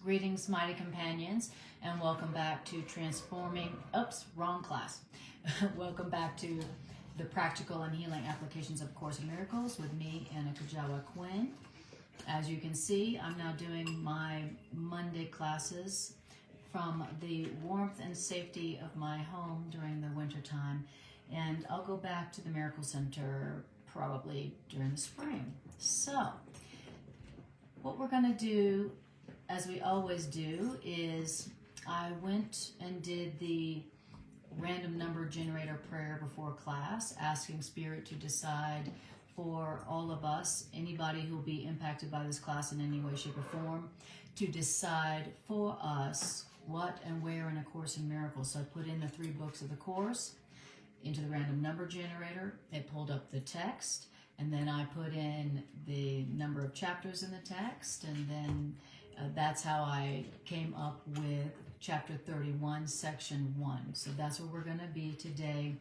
Greetings, mighty companions, and welcome back to wrong class. Welcome back to the practical and healing applications of Course in Miracles with me, Anna Kujawa-Quinn. As you can see, I'm now doing my Monday classes from the warmth and safety of my home during the winter time, and I'll go back to the Miracle Center probably during the spring. So, what we're going to do, as we always do, is I went and did the random number generator prayer before class, asking Spirit to decide for all of us, anybody who will be impacted by this class in any way, shape, or form, to decide for us what and where in A Course in Miracles. So I put in the 3 books of the Course into the random number generator. It pulled up the text, and then I put in the number of chapters in the text, and then that's how I came up with chapter 31, section 1. So that's where we're going to be today,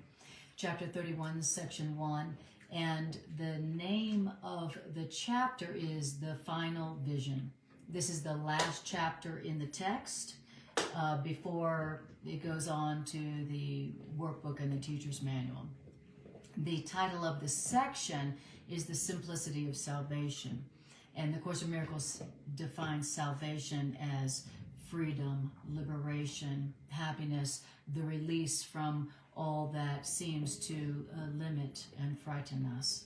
chapter 31, section 1. And the name of the chapter is The Final Vision. This is the last chapter in the text before it goes on to the workbook and the teacher's manual. The title of the section is The Simplicity of Salvation. And the Course in Miracles defines salvation as freedom, liberation, happiness, the release from all that seems to limit and frighten us.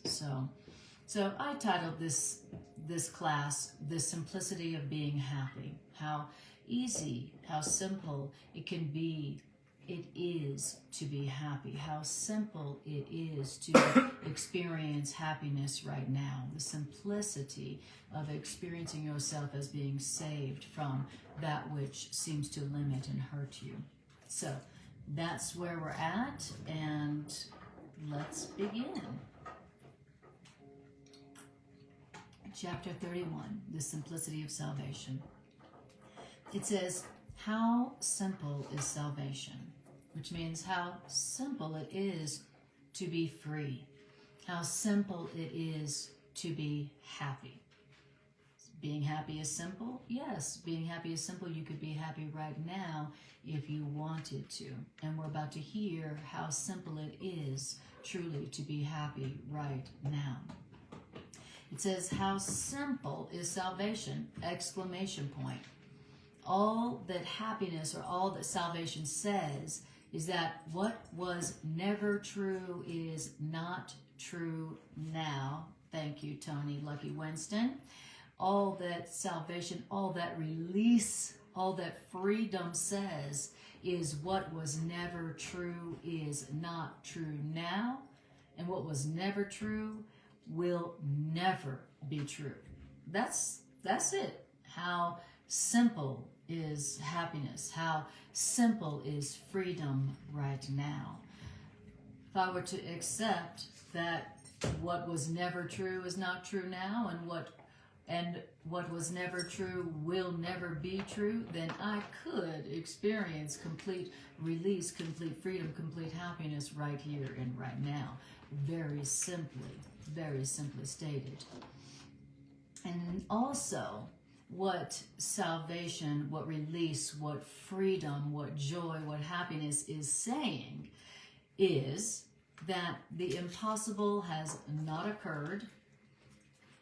So I titled this class, The Simplicity of Being Happy. How easy, how simple it can be. It is to be happy. How simple it is to experience happiness right now. The simplicity of experiencing yourself as being saved from that which seems to limit and hurt you. So that's where we're at, and let's begin. Chapter 31, The Simplicity of Salvation. It says, how simple is salvation? Which means how simple it is to be free. How simple it is to be happy. Being happy is simple? Yes, being happy is simple. You could be happy right now if you wanted to. And we're about to hear how simple it is truly to be happy right now. It says, how simple is salvation? Exclamation point. All that happiness or all that salvation says is that what was never true is not true now. Thank you, Tony Lucky Winston. All that salvation, all that release, all that freedom says is what was never true is not true now, and what was never true will never be true. That's it. How simple is happiness, how simple is freedom right now. If I were to accept that what was never true is not true now, and what was never true will never be true, then I could experience complete release, complete freedom, complete happiness right here and right now. Very simply stated. And also, what salvation, what release, what freedom, what joy, what happiness is saying is that the impossible has not occurred,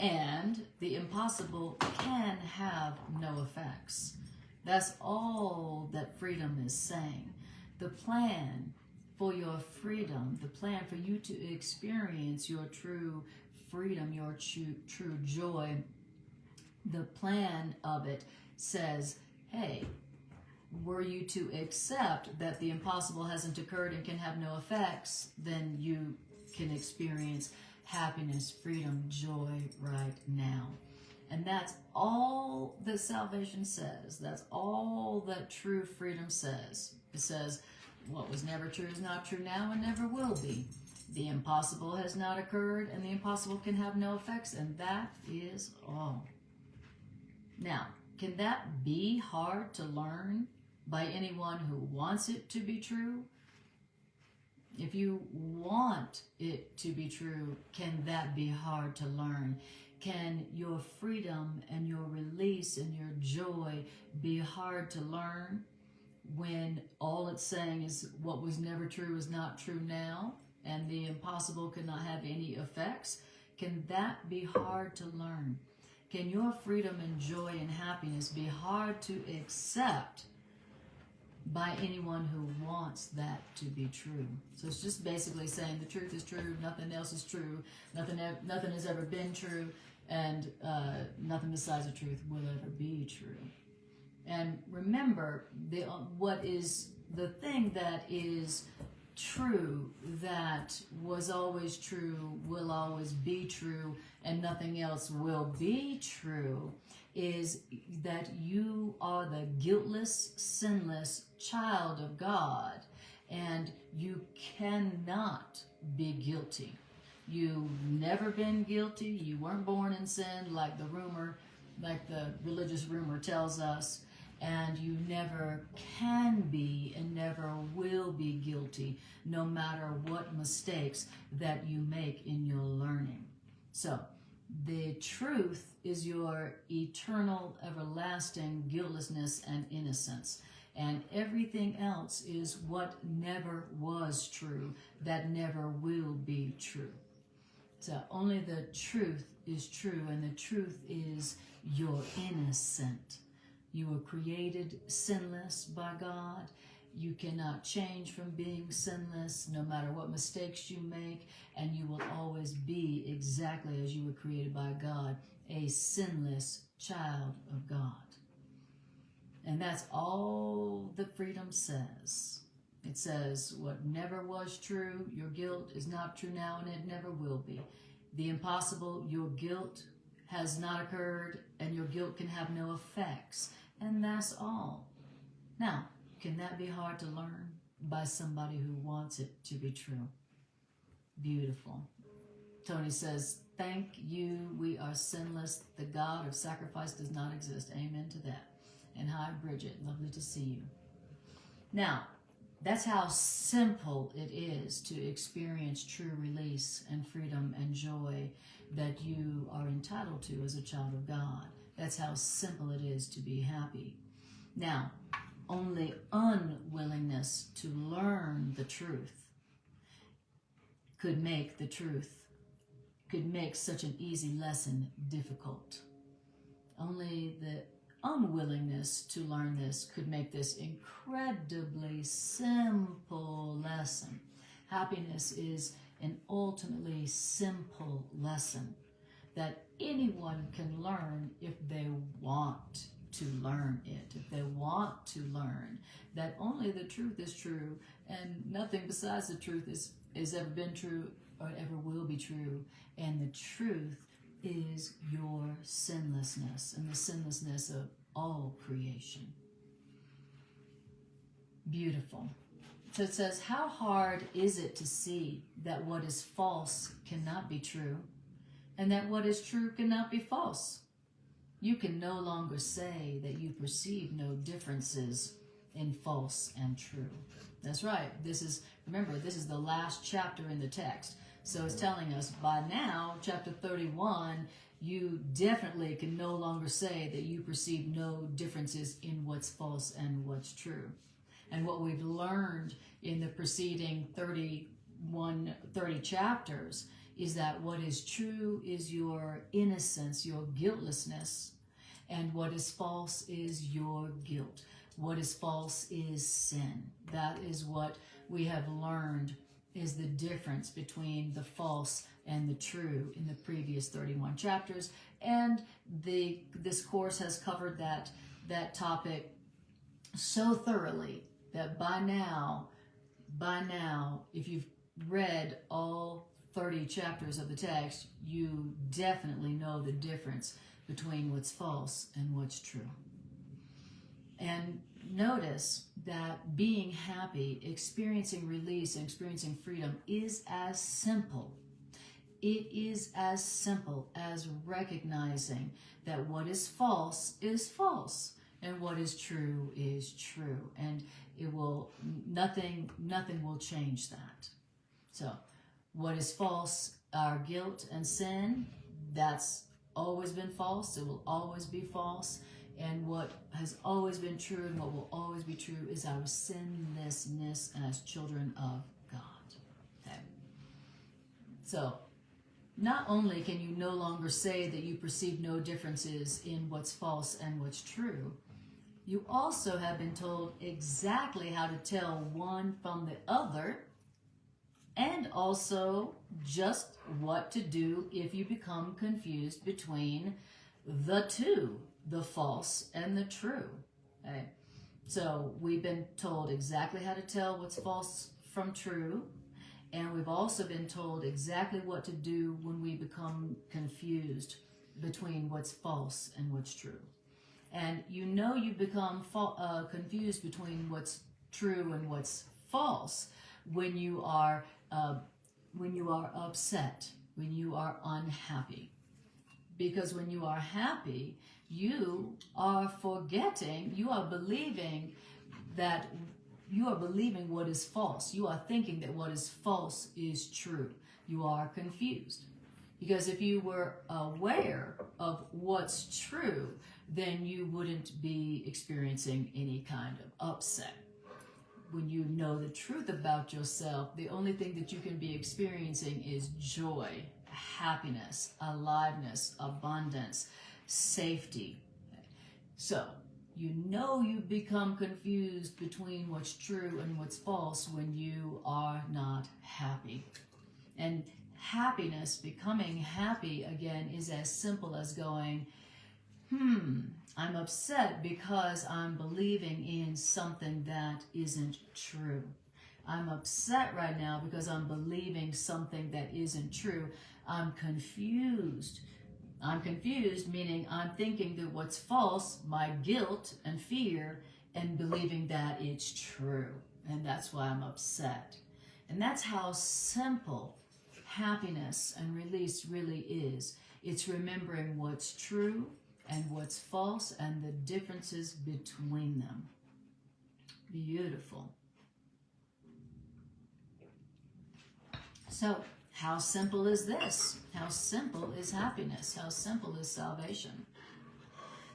and the impossible can have no effects. That's all that freedom is saying. The plan for your freedom, the plan for you to experience your true freedom, your true joy, the plan of it says, hey, were you to accept that the impossible hasn't occurred and can have no effects, then you can experience happiness, freedom, joy right now. And that's all that salvation says. That's all that true freedom says. It says, what was never true is not true now and never will be. The impossible has not occurred, and the impossible can have no effects, and that is all. Now, can that be hard to learn by anyone who wants it to be true? If you want it to be true, can that be hard to learn? can your freedom and your release and your joy be hard to learn when all it's saying is what was never true is not true now, and the impossible cannot have any effects? Can that be hard to learn? Can your freedom and joy and happiness be hard to accept by anyone who wants that to be true? So it's just basically saying the truth is true, nothing else is true, nothing has ever been true, and nothing besides the truth will ever be true. And remember, what is the thing that is true, that was always true, will always be true, and nothing else will be true, is that you are the guiltless, sinless child of God, and you cannot be guilty. You've never been guilty. You weren't born in sin, like the religious rumor tells us, and you never can be and never will be guilty, no matter what mistakes that you make in your learning. So the truth is your eternal, everlasting guiltlessness and innocence. And everything else is what never was true, that never will be true. So only the truth is true, and the truth is you're innocent. You were created sinless by God. You cannot change from being sinless, no matter what mistakes you make, and you will always be exactly as you were created by God, a sinless child of God. And that's all that freedom says. It says what never was true, your guilt is not true now, and it never will be. The impossible, your guilt has not occurred, and your guilt can have no effects. And that's all. Now, can that be hard to learn by somebody who wants it to be true? Beautiful. Tony says, thank you, we are sinless. The God of sacrifice does not exist. Amen to that. And hi, Bridget. Lovely to see you. Now, that's how simple it is to experience true release and freedom and joy that you are entitled to as a child of God. That's how simple it is to be happy. Now, only unwillingness to learn the truth could make such an easy lesson difficult. Only the unwillingness to learn this could make this incredibly simple lesson. Happiness is an ultimately simple lesson that anyone can learn if they want to learn it. If they want to learn that only the truth is true and nothing besides the truth is ever been true or ever will be true, and the truth is your sinlessness and the sinlessness of all creation. Beautiful. So it says, how hard is it to see that what is false cannot be true, and that what is true cannot be false? You can no longer say that you perceive no differences in false and true. That's right. Remember, this is the last chapter in the text. So it's telling us by now, chapter 31, you definitely can no longer say that you perceive no differences in what's false and what's true. And what we've learned in the preceding 30 chapters is that what is true is your innocence, your guiltlessness, and what is false is your guilt. What is false is sin. That is what we have learned is the difference between the false and the true in the previous 31 chapters. And this course has covered that topic so thoroughly that by now, if you've read all 30 chapters of the text, you definitely know the difference between what's false and what's true. And notice that being happy, experiencing release, and experiencing freedom is as simple. It is as simple as recognizing that what is false and what is true is true. And nothing will change that. So what is false, our guilt and sin, that's always been false, it will always be false. And what has always been true and what will always be true is our sinlessness as children of God. Okay. So, not only can you no longer say that you perceive no differences in what's false and what's true, you also have been told exactly how to tell one from the other, and also just what to do if you become confused between the two, the false and the true. Okay? So we've been told exactly how to tell what's false from true, and we've also been told exactly what to do when we become confused between what's false and what's true. And you know you become confused between what's true and what's false when you are upset, when you are unhappy. Because when you are happy, you are forgetting, you are believing what is false. You are thinking that what is false is true. You are confused. Because if you were aware of what's true, then you wouldn't be experiencing any kind of upset. When you know the truth about yourself, the only thing that you can be experiencing is joy, happiness, aliveness, abundance, safety. So, you know you become confused between what's true and what's false when you are not happy. And happiness, becoming happy again, is as simple as going, I'm upset because I'm believing in something that isn't true. I'm upset right now because I'm believing something that isn't true. I'm confused. I'm confused, meaning I'm thinking that what's false, my guilt and fear, and believing that it's true. And that's why I'm upset. And that's how simple happiness and release really is. It's remembering what's true and what's false and the differences between them. Beautiful. So, how simple is this? How simple is happiness? How simple is salvation?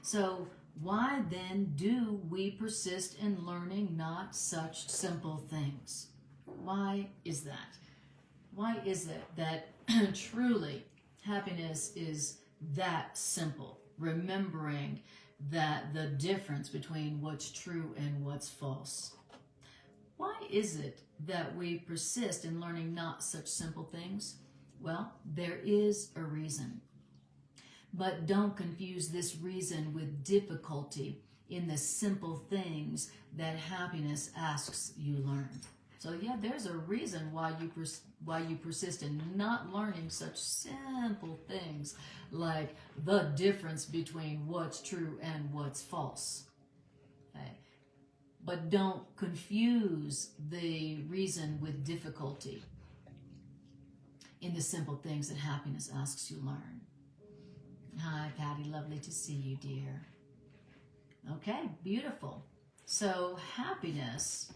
So, why then do we persist in learning not such simple things? Why is that? Why is it that truly happiness is that simple? Remembering that the difference between what's true and what's false. Why is it that we persist in learning not such simple things? Well, there is a reason. But don't confuse this reason with difficulty in the simple things that happiness asks you learn. So yeah, there's a reason why you persist in not learning such simple things like the difference between what's true and what's false. Okay? But don't confuse the reason with difficulty in the simple things that happiness asks you learn. Hi, Patty. Lovely to see you, dear. Okay, beautiful. So happiness,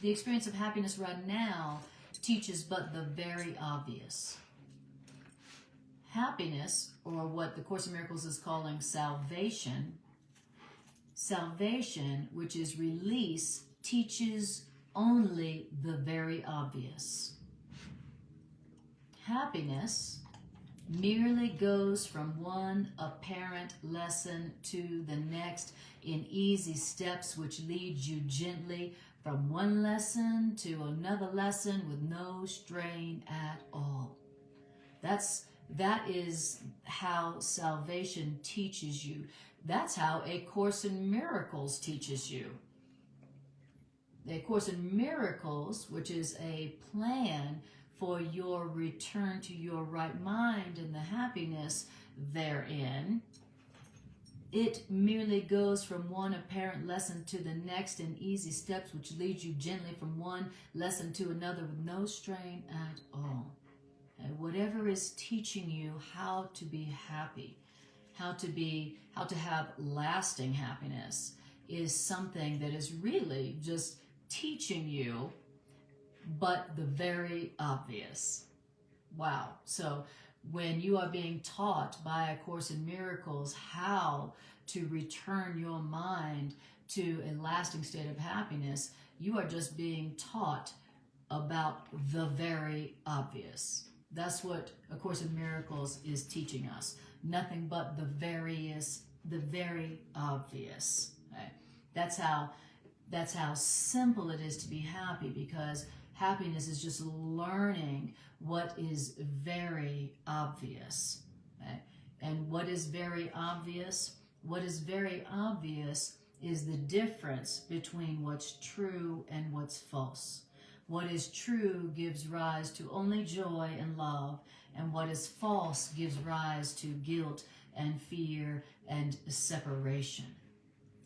the experience of happiness right now teaches but the very obvious. Happiness, or what the Course in Miracles is calling salvation, which is release, teaches only the very obvious. Happiness merely goes from one apparent lesson to the next in easy steps which lead you gently from one lesson to another lesson with no strain at all. That is how salvation teaches you. That's how A Course in Miracles teaches you. A Course in Miracles, which is a plan for your return to your right mind and the happiness therein, it merely goes from one apparent lesson to the next in easy steps which lead you gently from one lesson to another with no strain at all. And whatever is teaching you how to be happy, how to have lasting happiness, is something that is really just teaching you but the very obvious. Wow. So when you are being taught by A Course in Miracles how to return your mind to a lasting state of happiness, you are just being taught about the very obvious. That's what A Course in Miracles is teaching us. Nothing but the very obvious. Okay? That's how simple it is to be happy, because happiness is just learning what is very obvious. Okay? And what is very obvious? What is very obvious is the difference between what's true and what's false. What is true gives rise to only joy and love, and what is false gives rise to guilt and fear and separation.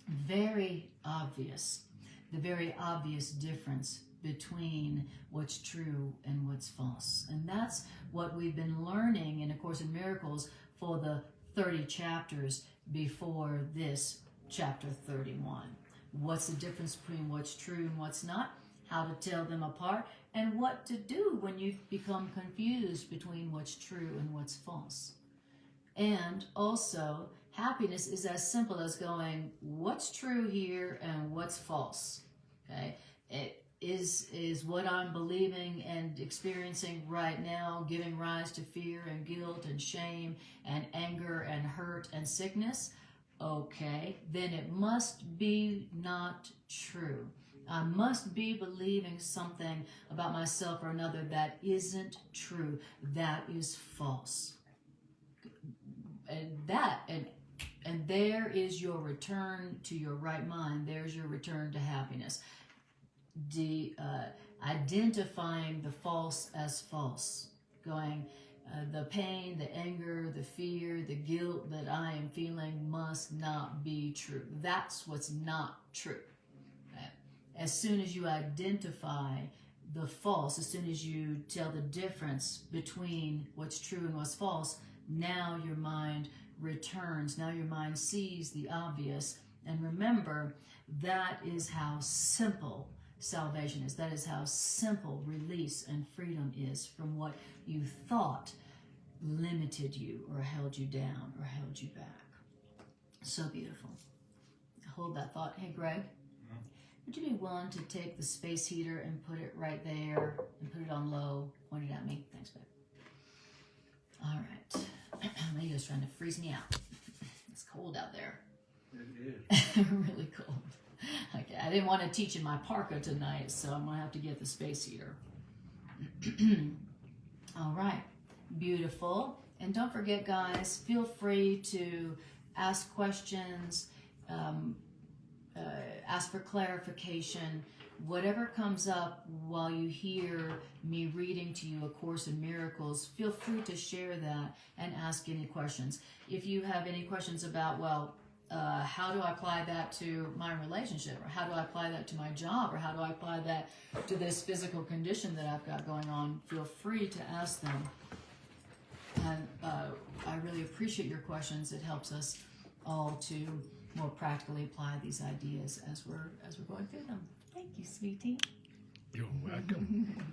Very obvious. The very obvious difference between what's true and what's false. And that's what we've been learning in A Course in Miracles for the 30 chapters before this chapter 31. What's the difference between what's true and what's not? How to tell them apart, and what to do when you become confused between what's true and what's false. And also, happiness is as simple as going, what's true here and what's false? Okay? It is what I'm believing and experiencing right now giving rise to fear and guilt and shame and anger and hurt and sickness? Okay, then it must be not true. I must be believing something about myself or another that isn't true. That is false. And there is your return to your right mind. There's your return to happiness. Identifying the false as false. Going, the pain, the anger, the fear, the guilt that I am feeling must not be true. That's what's not true. As soon as you identify the false, as soon as you tell the difference between what's true and what's false, now your mind returns. Now your mind sees the obvious. And remember, that is how simple salvation is. That is how simple release and freedom is from what you thought limited you or held you down or held you back. So beautiful. Hold that thought. Hey, Greg. Would you be willing to take the space heater and put it right there and put it on low, point it at me? Thanks, babe. All right. Leo's trying to freeze me out. It's cold out there. It is. Really cold. Okay, I didn't want to teach in my parka tonight, so I'm going to have to get the space heater. All right. Beautiful. And don't forget, guys, feel free to ask questions, ask for clarification, whatever comes up while you hear me reading to you A Course in Miracles, feel free to share that and ask any questions. If you have any questions about, well, how do I apply that to my relationship, or how do I apply that to my job, or how do I apply that to this physical condition that I've got going on, feel free to ask them. And I really appreciate your questions. It helps us all to more practically apply these ideas as we're going through them. Thank you, sweetie. You're welcome.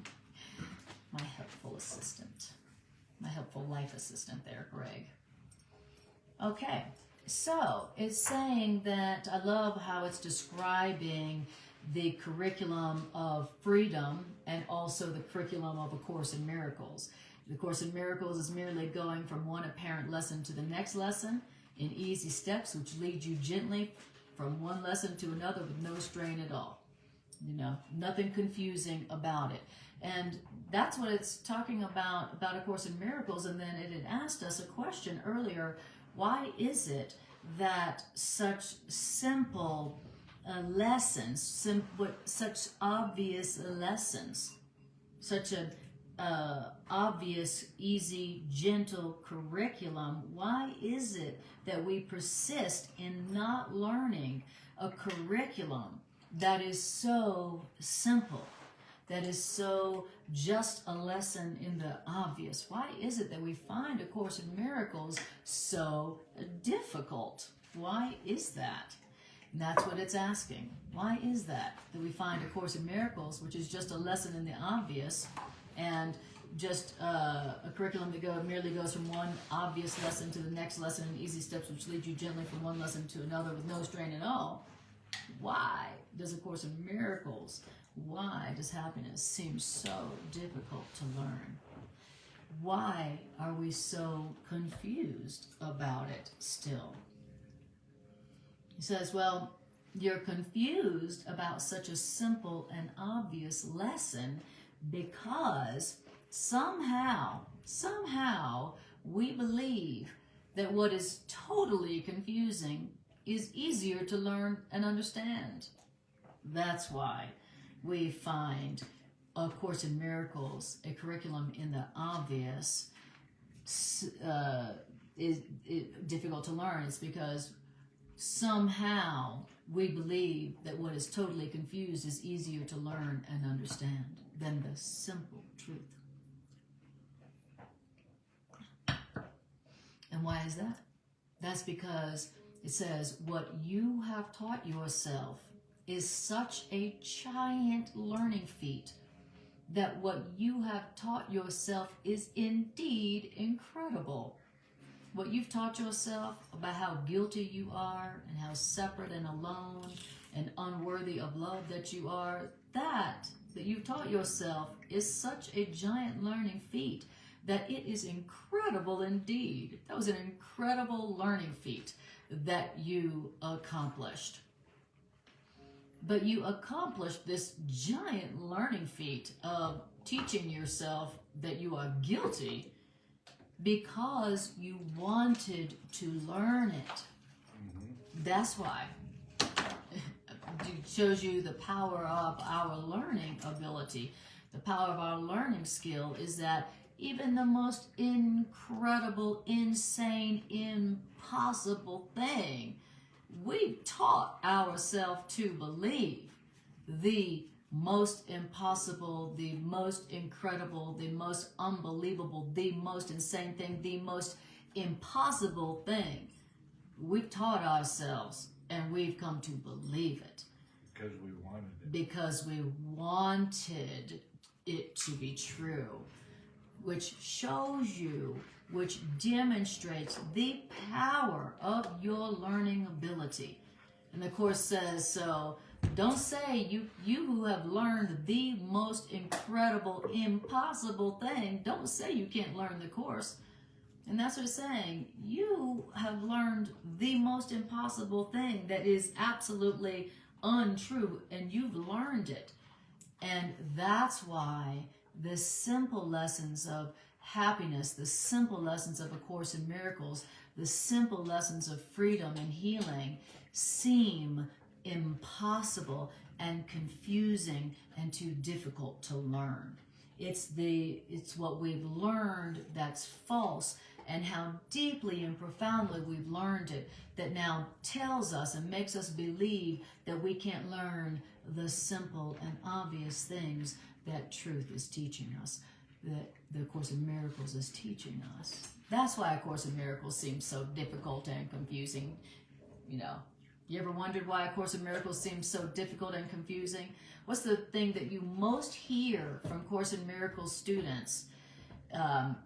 My helpful assistant. My helpful life assistant there, Greg. Okay, so it's saying that I love how it's describing the curriculum of freedom and also the curriculum of A Course in Miracles. The Course in Miracles is merely going from one apparent lesson to the next lesson in easy steps, which lead you gently from one lesson to another with no strain at all. You know, nothing confusing about it. And that's what it's talking about A Course in Miracles. And then it had asked us a question earlier. Why is it that such simple lessons, such obvious lessons, such an obvious, easy, gentle curriculum, why is it that we persist in not learning a curriculum that is so simple, that is so just a lesson in the obvious? Why is it that we find A Course in Miracles so difficult? Why is that? And that's what it's asking. Why is that we find A Course in Miracles, which is just a lesson in the obvious, and just a curriculum that merely goes from one obvious lesson to the next lesson in easy steps which lead you gently from one lesson to another with no strain at all. Why does A Course in Miracles, why does happiness seem so difficult to learn? Why are we so confused about it still? He says, well, you're confused about such a simple and obvious lesson because somehow we believe that what is totally confusing is easier to learn and understand. That's why we find A Course in Miracles, a curriculum in the obvious, is difficult to learn. It's because somehow we believe that what is totally confused is easier to learn and understand than the simple truth. And why is that? That's because it says what you have taught yourself is such a giant learning feat that what you have taught yourself is indeed incredible. What you've taught yourself about how guilty you are and how separate and alone and unworthy of love that you are, that you've taught yourself is such a giant learning feat that it is incredible indeed. That was an incredible learning feat that you accomplished. But you accomplished this giant learning feat of teaching yourself that you are guilty because you wanted to learn it. That's why. It shows you the power of our learning ability. The power of our learning skill is that even the most incredible, insane, impossible thing, we've taught ourselves to believe the most impossible, the most incredible, the most unbelievable, the most insane thing, the most impossible thing. We've taught ourselves and we've come to believe it. Because we wanted it. Because we wanted it to be true. Which shows you, which demonstrates the power of your learning ability. And the Course says, so don't say you who have learned the most incredible, impossible thing, don't say you can't learn the Course. And that's what it's saying. You have learned the most impossible thing that is absolutely untrue, and you've learned it. And that's why the simple lessons of happiness, the simple lessons of A Course in Miracles, the simple lessons of freedom and healing seem impossible and confusing and too difficult to learn. It's what we've learned that's false, and how deeply and profoundly we've learned it that now tells us and makes us believe that we can't learn the simple and obvious things that truth is teaching us, that the Course in Miracles is teaching us. That's why A Course in Miracles seems so difficult and confusing. You know, you ever wondered why A Course in Miracles seems so difficult and confusing? What's the thing that you most hear from Course in Miracles students?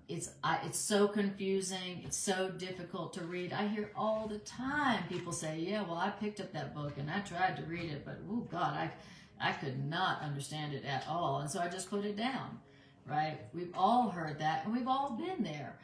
It's so confusing, it's so difficult to read. I hear all the time people say, yeah, well, I picked up that book and I tried to read it, but oh God, I could not understand it at all, and so I just put it down, right? We've all heard that, and we've all been there.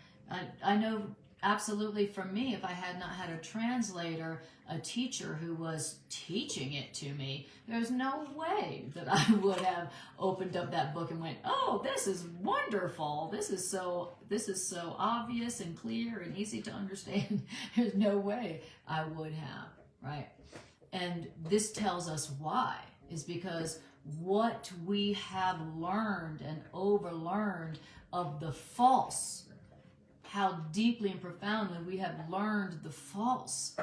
I know absolutely for me, if I had not had a translator, a teacher who was teaching it to me, there's no way that I would have opened up that book and went, oh, this is wonderful. This is so obvious and clear and easy to understand. There's no way I would have, right? And this tells us why. Is because what we have learned and overlearned of the false, how deeply and profoundly we have learned the false,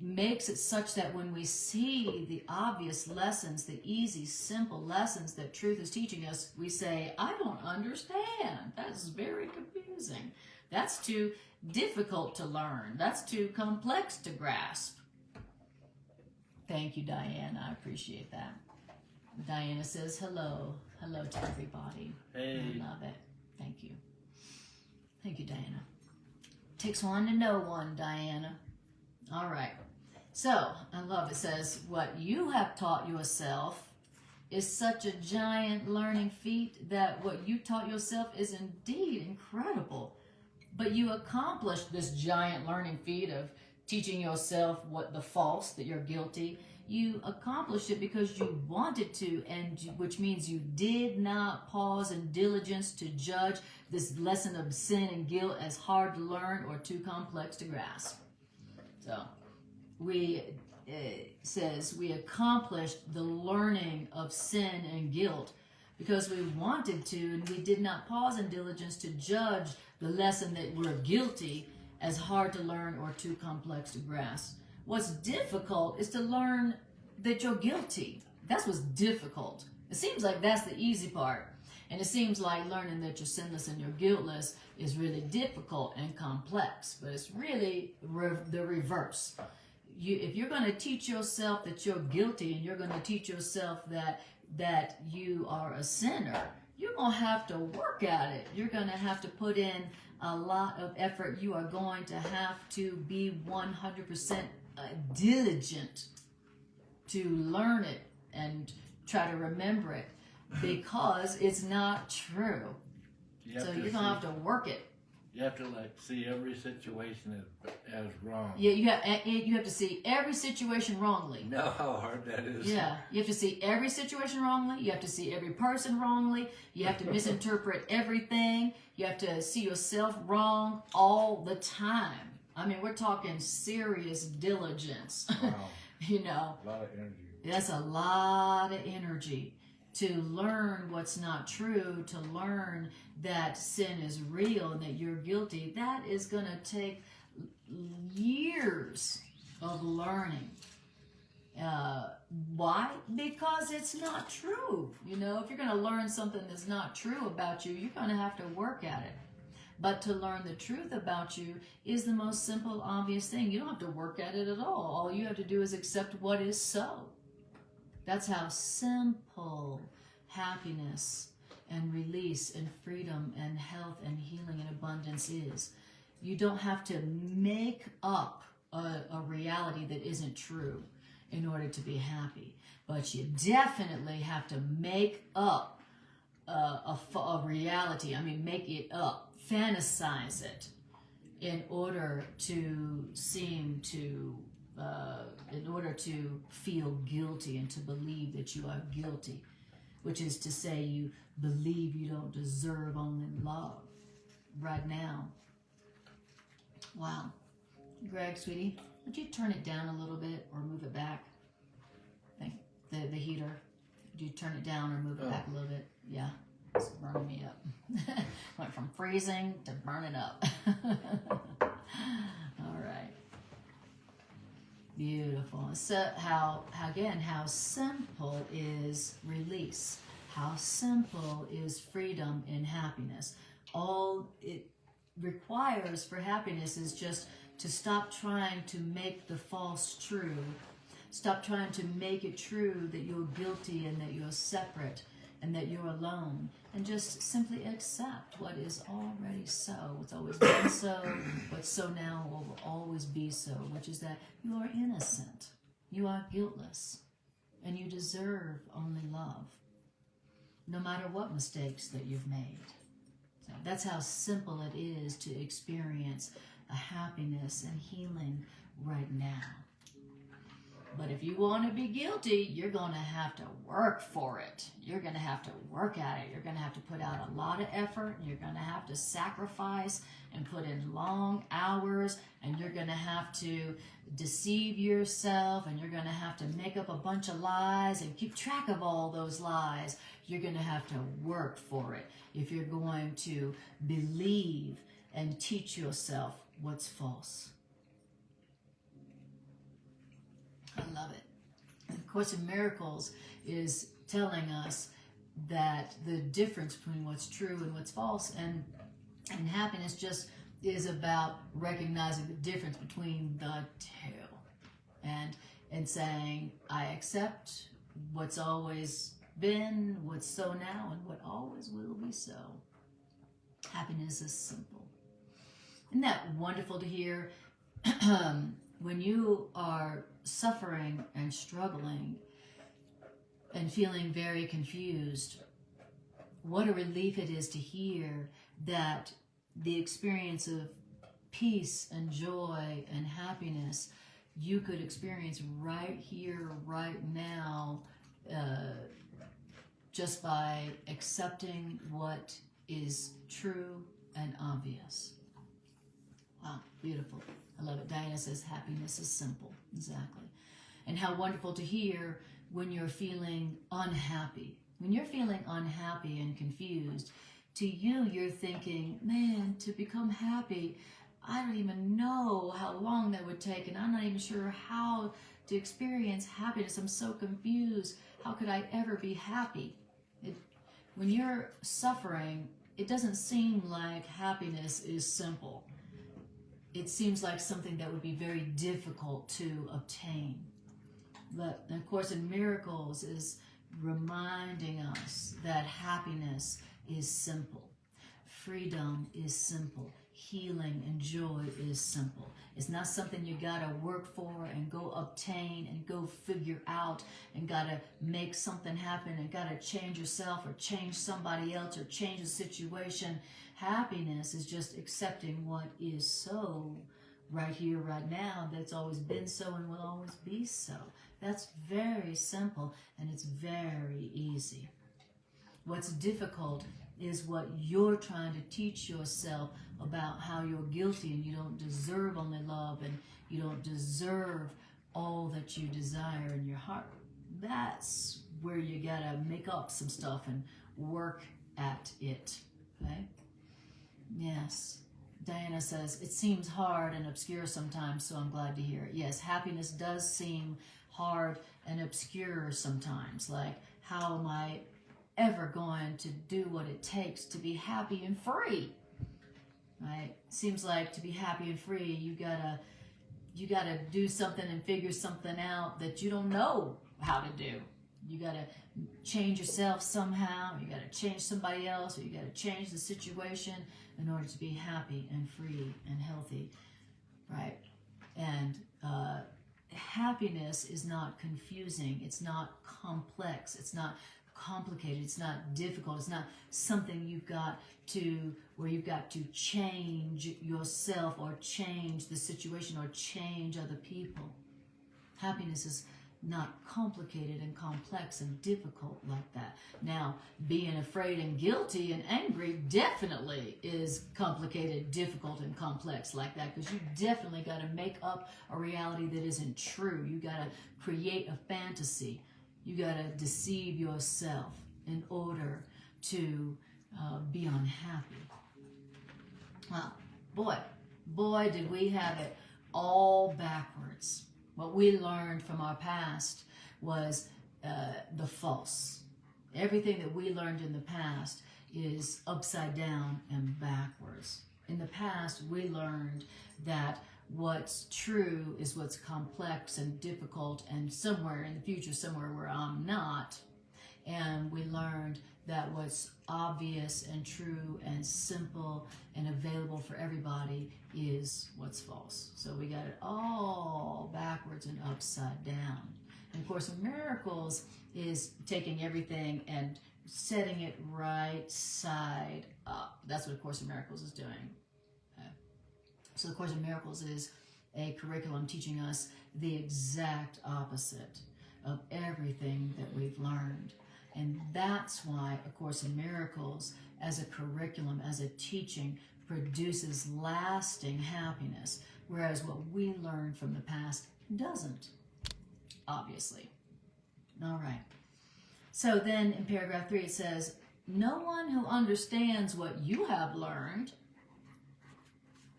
makes it such that when we see the obvious lessons, the easy, simple lessons that truth is teaching us, we say, I don't understand. That's very confusing. That's too difficult to learn. That's too complex to grasp. Thank you, Diane. I appreciate that. Diana says hello. Hello to everybody. Hey. I love it. Thank you. Thank you, Diana. Takes one to know one, Diana. All right. So, I love it. Says, what you have taught yourself is such a giant learning feat that what you taught yourself is indeed incredible. But you accomplished this giant learning feat of teaching yourself what the false, that you're guilty. You accomplished it because you wanted to, and which means you did not pause in diligence to judge this lesson of sin and guilt as hard to learn or too complex to grasp. So, says we accomplished the learning of sin and guilt because we wanted to, and we did not pause in diligence to judge the lesson that we're guilty as hard to learn or too complex to grasp. What's difficult is to learn that you're guilty. That's what's difficult. It seems like that's the easy part. And it seems like learning that you're sinless and you're guiltless is really difficult and complex. But it's really the reverse. If you're going to teach yourself that you're guilty, and you're going to teach yourself that you are a sinner, you're going to have to work at it. You're going to have to put in a lot of effort. You are going to have to be 100% diligent to learn it and try to remember it, because it's not true. So you're going to have to work it. You have to see every situation as wrong. Yeah, you have to see every situation wrongly. You know how hard that is? Yeah, you have to see every situation wrongly. You have to see every person wrongly. You have to misinterpret everything. You have to see yourself wrong all the time. I mean, we're talking serious diligence. Wow. You know, A lot of energy. that's a lot of energy to learn what's not true, to learn that sin is real and that you're guilty. That is going to take years of learning. Why? Because it's not true. You know, if you're going to learn something that's not true about you, you're going to have to work at it. But to learn the truth about you is the most simple, obvious thing. You don't have to work at it at all. All you have to do is accept what is so. That's how simple happiness and release and freedom and health and healing and abundance is. You don't have to make up a reality that isn't true in order to be happy. But you definitely have to make up a reality. I mean, make it up. Fantasize it in order to in order to feel guilty and to believe that you are guilty, which is to say you believe you don't deserve only love right now. Wow. Greg, sweetie, would you turn it down a little bit or move it back? The heater. Would you turn it down or move it back a little bit? Yeah. It's burning me up. Went from freezing to burning up. All right. Beautiful. So how simple is release. How simple is freedom and happiness. All it requires for happiness is just to stop trying to make the false true. Stop trying to make it true that you're guilty and that you're separate and that you're alone, and just simply accept what is already so. It's always been so, what's so now will always be so, which is that you are innocent, you are guiltless, and you deserve only love, no matter what mistakes that you've made. So that's how simple it is to experience a happiness and healing right now. But if you want to be guilty, you're going to have to work for it. You're going to have to work at it. You're going to have to put out a lot of effort. And you're going to have to sacrifice and put in long hours. And you're going to have to deceive yourself. And you're going to have to make up a bunch of lies and keep track of all those lies. You're going to have to work for it if you're going to believe and teach yourself what's false. I love it. And of course, in Miracles is telling us that the difference between what's true and what's false, and happiness just is about recognizing the difference between the two, and saying, I accept what's always been, what's so now, and what always will be so. Happiness is simple. Isn't that wonderful to hear? When you are suffering and struggling and feeling very confused, what a relief it is to hear that the experience of peace and joy and happiness you could experience right here, right now, just by accepting what is true and obvious. Wow, beautiful. I love it. Diana says happiness is simple. Exactly. And how wonderful to hear when you're feeling unhappy. When you're feeling unhappy and confused, to you, you're thinking, man, to become happy, I don't even know how long that would take, and I'm not even sure how to experience happiness. I'm so confused. How could I ever be happy? When you're suffering, it doesn't seem like happiness is simple. It seems like something that would be very difficult to obtain. But, of course, in Miracles is reminding us that happiness is simple. Freedom is simple. Healing and joy is simple. It's not something you gotta work for and go obtain and go figure out and gotta make something happen and gotta change yourself or change somebody else or change the situation. Happiness is just accepting what is so right here, right now, that's always been so and will always be so. That's very simple and it's very easy. What's difficult is what you're trying to teach yourself about how you're guilty and you don't deserve only love and you don't deserve all that you desire in your heart. That's where you gotta make up some stuff and work at it. Okay? Yes. Diana says, it seems hard and obscure sometimes, so I'm glad to hear it. Yes, happiness does seem hard and obscure sometimes. Like, how am I ever going to do what it takes to be happy and free? Right? Seems like to be happy and free, you gotta do something and figure something out that you don't know how to do. You gotta change yourself somehow. You gotta change somebody else, or you gotta change the situation in order to be happy and free and healthy, right? And happiness is not confusing. It's not complex. It's not complicated. It's not difficult. It's not something you've got to, where you've got to change yourself or change the situation or change other people. Happiness is not complicated and complex and difficult like that. Now, being afraid and guilty and angry definitely is complicated, difficult, and complex like that, because you definitely got to make up a reality that isn't true. You got to create a fantasy. You got to deceive yourself in order to be unhappy. Boy, did we have it all backwards. What we learned from our past was the false. Everything that we learned in the past is upside down and backwards. In the past, we learned that what's true is what's complex and difficult and somewhere in the future, somewhere where I'm not. And we learned that what's obvious and true and simple and available for everybody is what's false. So we got it all backwards and upside down. And of course, Miracles is taking everything and setting it right side up. That's what A Course in Miracles is doing. Okay. So the Course in Miracles is a curriculum teaching us the exact opposite of everything that we've learned. And that's why A Course in Miracles, as a curriculum, as a teaching, produces lasting happiness, whereas what we learned from the past doesn't, obviously. All right. So then in paragraph 3 it says, no one who understands what you have learned,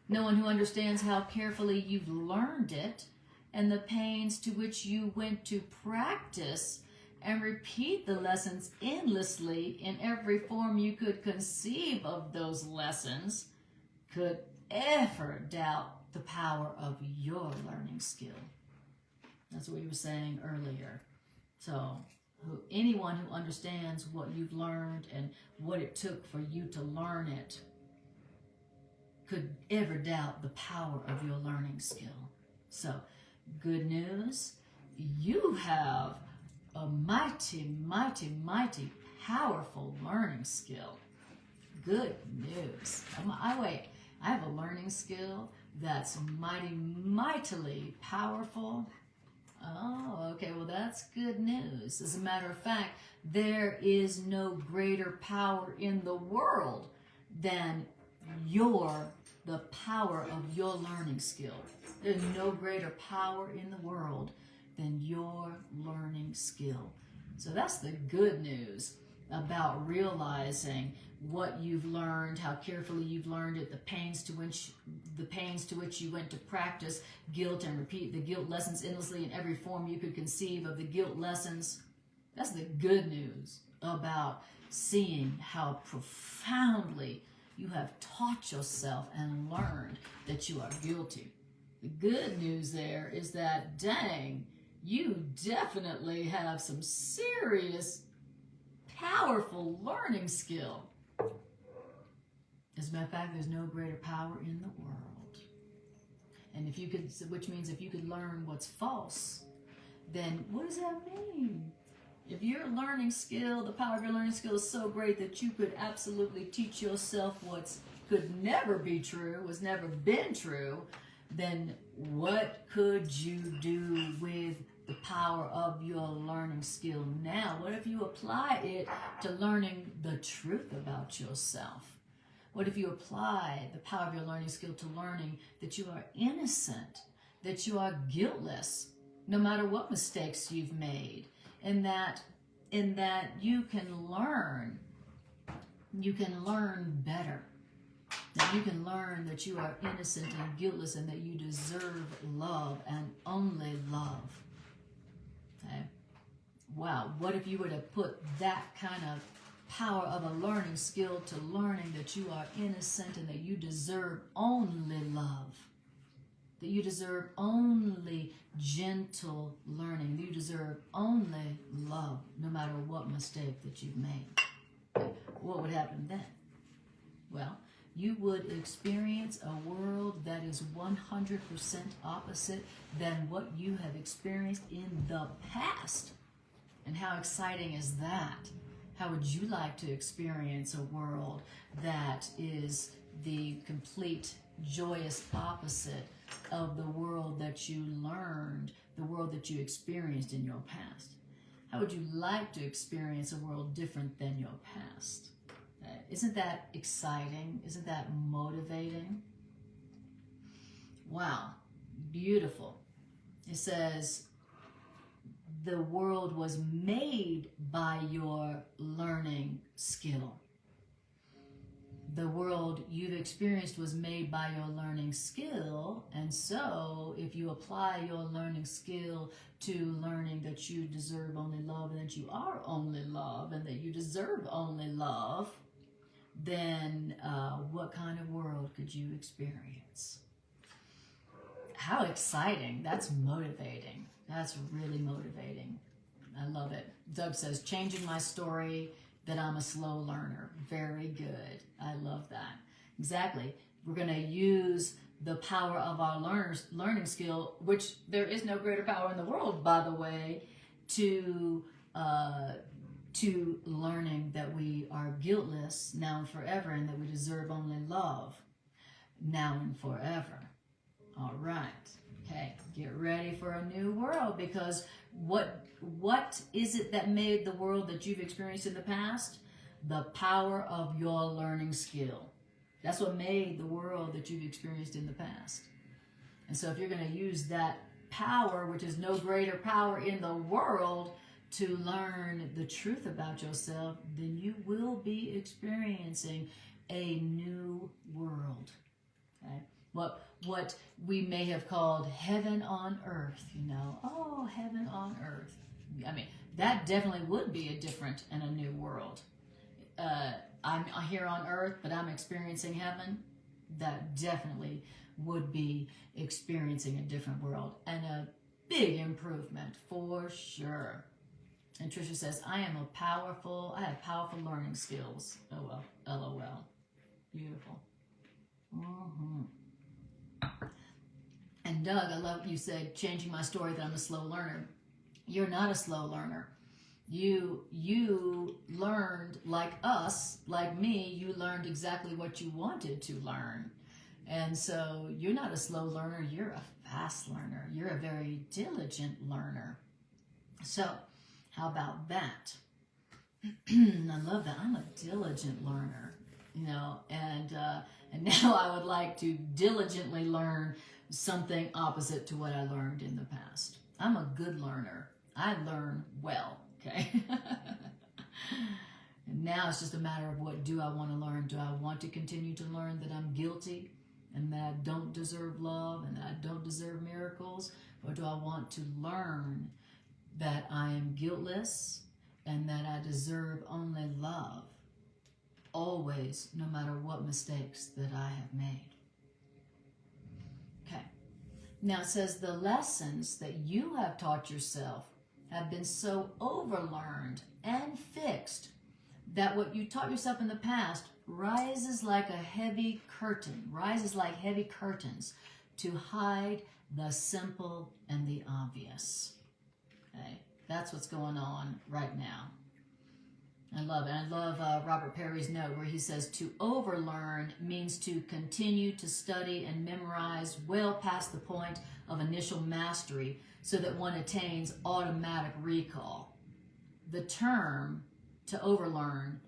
no one who understands how carefully you've learned it, and the pains to which you went to practice and repeat the lessons endlessly in every form you could conceive of those lessons, could ever doubt the power of your learning skill. That's what you were saying earlier. So anyone who understands what you've learned and what it took for you to learn it, could ever doubt the power of your learning skill. So, good news, you have a mighty, mighty, mighty powerful learning skill. Good news. I have a learning skill that's mighty, mightily powerful. Oh, okay, well that's good news. As a matter of fact, there is no greater power in the world than the power of your learning skill. There's no greater power in the world than your learning skill. So that's the good news about realizing what you've learned, how carefully you've learned it, the pains to which you went to practice guilt and repeat the guilt lessons endlessly in every form you could conceive of the guilt lessons. That's the good news about seeing how profoundly you have taught yourself and learned that you are guilty. The good news there is that, dang, you definitely have some serious, powerful learning skill. As a matter of fact, there's no greater power in the world. And which means if you could learn what's false, then what does that mean? If your learning skill, the power of your learning skill is so great that you could absolutely teach yourself what could never be true, was never been true, then what could you do with the power of your learning skill now? What if you apply it to learning the truth about yourself? What if you apply the power of your learning skill to learning that you are innocent, that you are guiltless, no matter what mistakes you've made, and that you can learn better. That you can learn that you are innocent and guiltless and that you deserve love and only love. Okay? Wow, what if you were to put that kind of power of a learning skill to learning that you are innocent and that you deserve only love? That you deserve only gentle learning. That you deserve only love, no matter what mistake that you've made. Okay? What would happen then? Well, you would experience a world that is 100% opposite than what you have experienced in the past. And how exciting is that? How would you like to experience a world that is the complete joyous opposite of the world that you learned, the world that you experienced in your past? How would you like to experience a world different than your past? Isn't that exciting? Isn't that motivating? Wow, beautiful. It says, the world was made by your learning skill. The world you've experienced was made by your learning skill, and so if you apply your learning skill to learning that you deserve only love and that you are only love and that you deserve only love, then what kind of world could you experience? How exciting. That's motivating. That's really motivating. I love it. Doug says, changing my story that I'm a slow learner. Very good. I love that. Exactly. We're going to use the power of our learning skill, which there is no greater power in the world, by the way, to learning that we are guiltless now and forever and that we deserve only love now and forever. All right. Okay, get ready for a new world, because what is it that made the world that you've experienced in the past? The power of your learning skill. That's what made the world that you've experienced in the past. And so if you're going to use that power, which is no greater power in the world, to learn the truth about yourself, then you will be experiencing a new world. Okay? What we may have called heaven on earth, oh, heaven on earth. I mean, that definitely would be a different and a new world. I'm here on earth, but I'm experiencing heaven. That definitely would be experiencing a different world and a big improvement for sure. And Tricia says, I have powerful learning skills. Oh well, LOL. Beautiful. Mm-hmm. And Doug, I love you said, changing my story that I'm a slow learner. You're not a slow learner. You learned like us, like me, you learned exactly what you wanted to learn. And so you're not a slow learner, you're a fast learner. You're a very diligent learner. So how about that? I love that. I'm a diligent learner, and now I would like to diligently learn something opposite to what I learned in the past. I'm a good learner. I learn well, okay? And now it's just a matter of what do I want to learn? Do I want to continue to learn that I'm guilty and that I don't deserve love and that I don't deserve miracles? Or do I want to learn that I am guiltless and that I deserve only love, always, no matter what mistakes that I have made? Okay. Now it says the lessons that you have taught yourself have been so overlearned and fixed that what you taught yourself in the past rises like heavy curtains to hide the simple and the obvious. Okay, that's what's going on right now. I love it. I love Robert Perry's note where he says to overlearn means to continue to study and memorize well past the point of initial mastery so that one attains automatic recall. The term to overlearn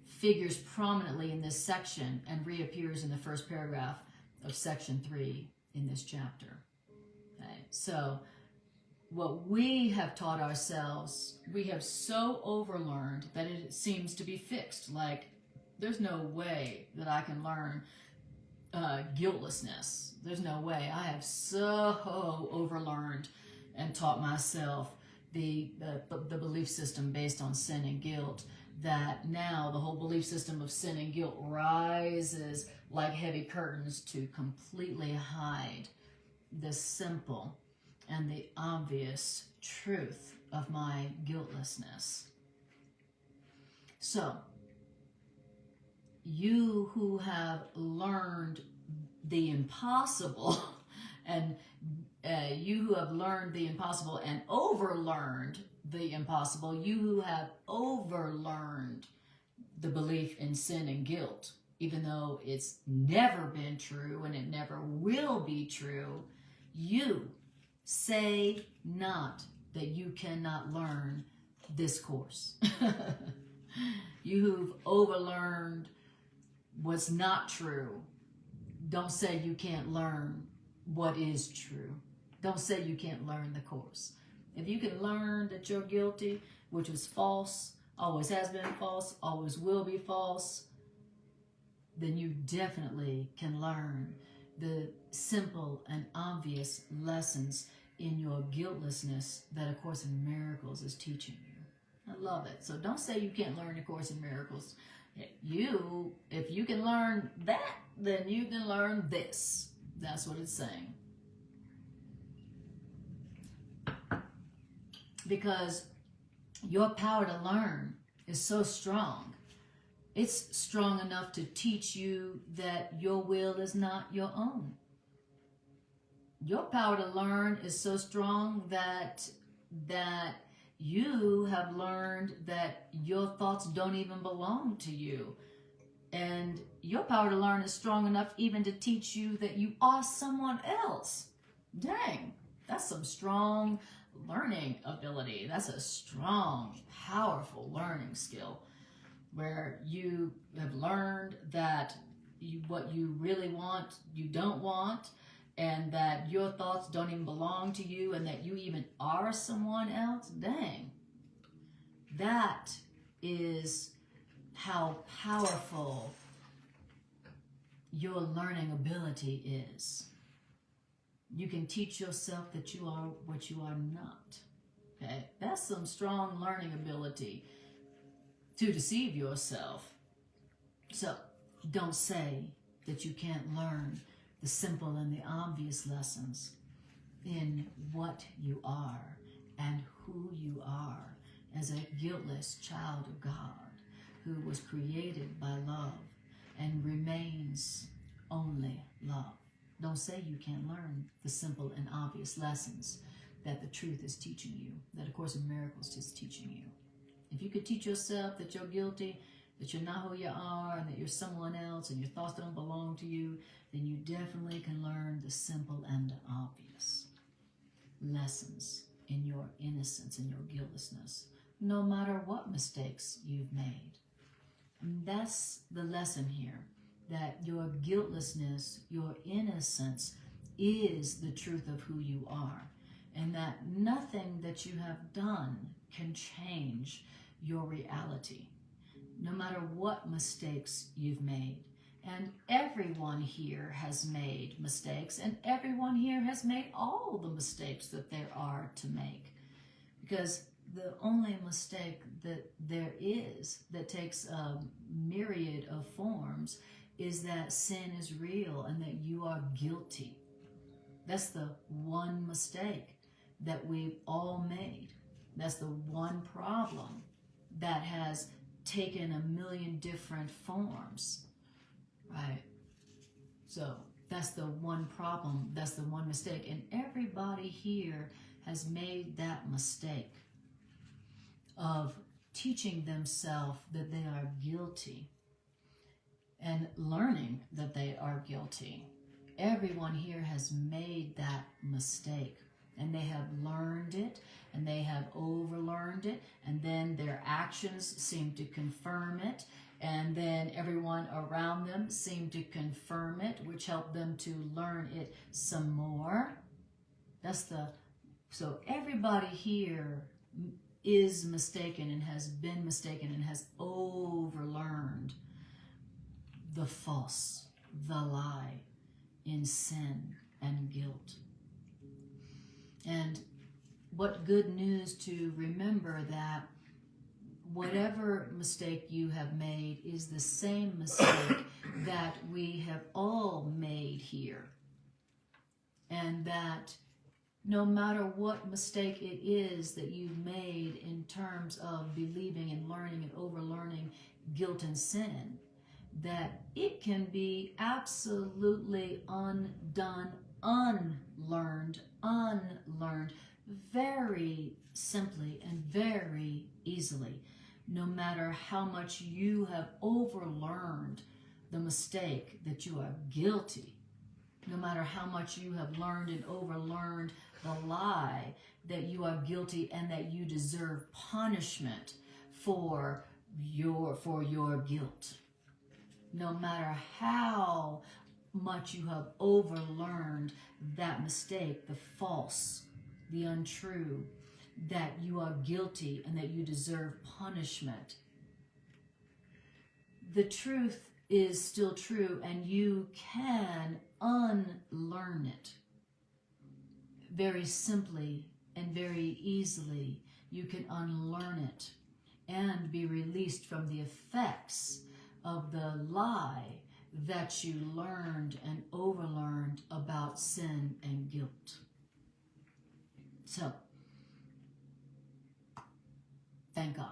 figures prominently in this section and reappears in the first paragraph of section 3 in this chapter. Okay, so what we have taught ourselves, we have so overlearned that it seems to be fixed. Like, there's no way that I can learn guiltlessness. There's no way. I have so overlearned and taught myself the belief system based on sin and guilt that now the whole belief system of sin and guilt rises like heavy curtains to completely hide the simple and the obvious truth of my guiltlessness. So, you who have learned the impossible and you who have learned the impossible and overlearned the impossible, you who have overlearned the belief in sin and guilt, even though it's never been true and it never will be true, you say not that you cannot learn this course. You who've overlearned what's not true, don't say you can't learn what is true. Don't say you can't learn the course. If you can learn that you're guilty, which is false, always has been false, always will be false, then you definitely can learn the simple and obvious lessons in your guiltlessness that A Course in Miracles is teaching you. I love it. So don't say you can't learn A Course in Miracles. If you can learn that, then you can learn this. That's what it's saying. Because your power to learn is so strong. It's strong enough to teach you that your will is not your own. Your power to learn is so strong that you have learned that your thoughts don't even belong to you. And your power to learn is strong enough even to teach you that you are someone else. Dang, that's some strong learning ability. That's a strong, powerful learning skill where you have learned that what you really want, you don't want, and that your thoughts don't even belong to you, and that you even are someone else. Dang. That is how powerful your learning ability is. You can teach yourself that you are what you are not. Okay? That's some strong learning ability to deceive yourself. So don't say that you can't learn the simple and the obvious lessons in what you are and who you are as a guiltless child of God who was created by love and remains only love. Don't say you can't learn the simple and obvious lessons that the truth is teaching you, that A Course in Miracles is teaching you. If you could teach yourself that you're guilty, that you're not who you are, and that you're someone else, and your thoughts don't belong to you, then you definitely can learn the simple and the obvious lessons in your innocence and your guiltlessness, no matter what mistakes you've made. And that's the lesson here, that your guiltlessness, your innocence is the truth of who you are, and that nothing that you have done can change your reality, no matter what mistakes you've made. And everyone here has made mistakes, and everyone here has made all the mistakes that there are to make. Because the only mistake that there is that takes a myriad of forms is that sin is real and that you are guilty. That's the one mistake that we've all made. That's the one problem that has taken a million different forms, right? So that's the one problem, that's the one mistake. And everybody here has made that mistake of teaching themselves that they are guilty and learning that they are guilty. Everyone here has made that mistake, and they have learned it, and they have overlearned it, and then their actions seem to confirm it, and then everyone around them seem to confirm it, which helped them to learn it some more. So everybody here is mistaken and has been mistaken and has overlearned the false, the lie in sin and guilt. And what good news to remember that whatever mistake you have made is the same mistake that we have all made here. And that no matter what mistake it is that you've made in terms of believing and learning and overlearning guilt and sin, that it can be absolutely undone, unlearned very simply and very easily, no matter how much you have overlearned the mistake that you are guilty, no matter how much you have learned and overlearned the lie that you are guilty and that you deserve punishment for your guilt. No matter how much you have overlearned that mistake, the false, the untrue, that you are guilty and that you deserve punishment, the truth is still true, and you can unlearn it very simply and very easily. You can unlearn it and be released from the effects of the lie that you learned and overlearned about sin and guilt. So, thank God.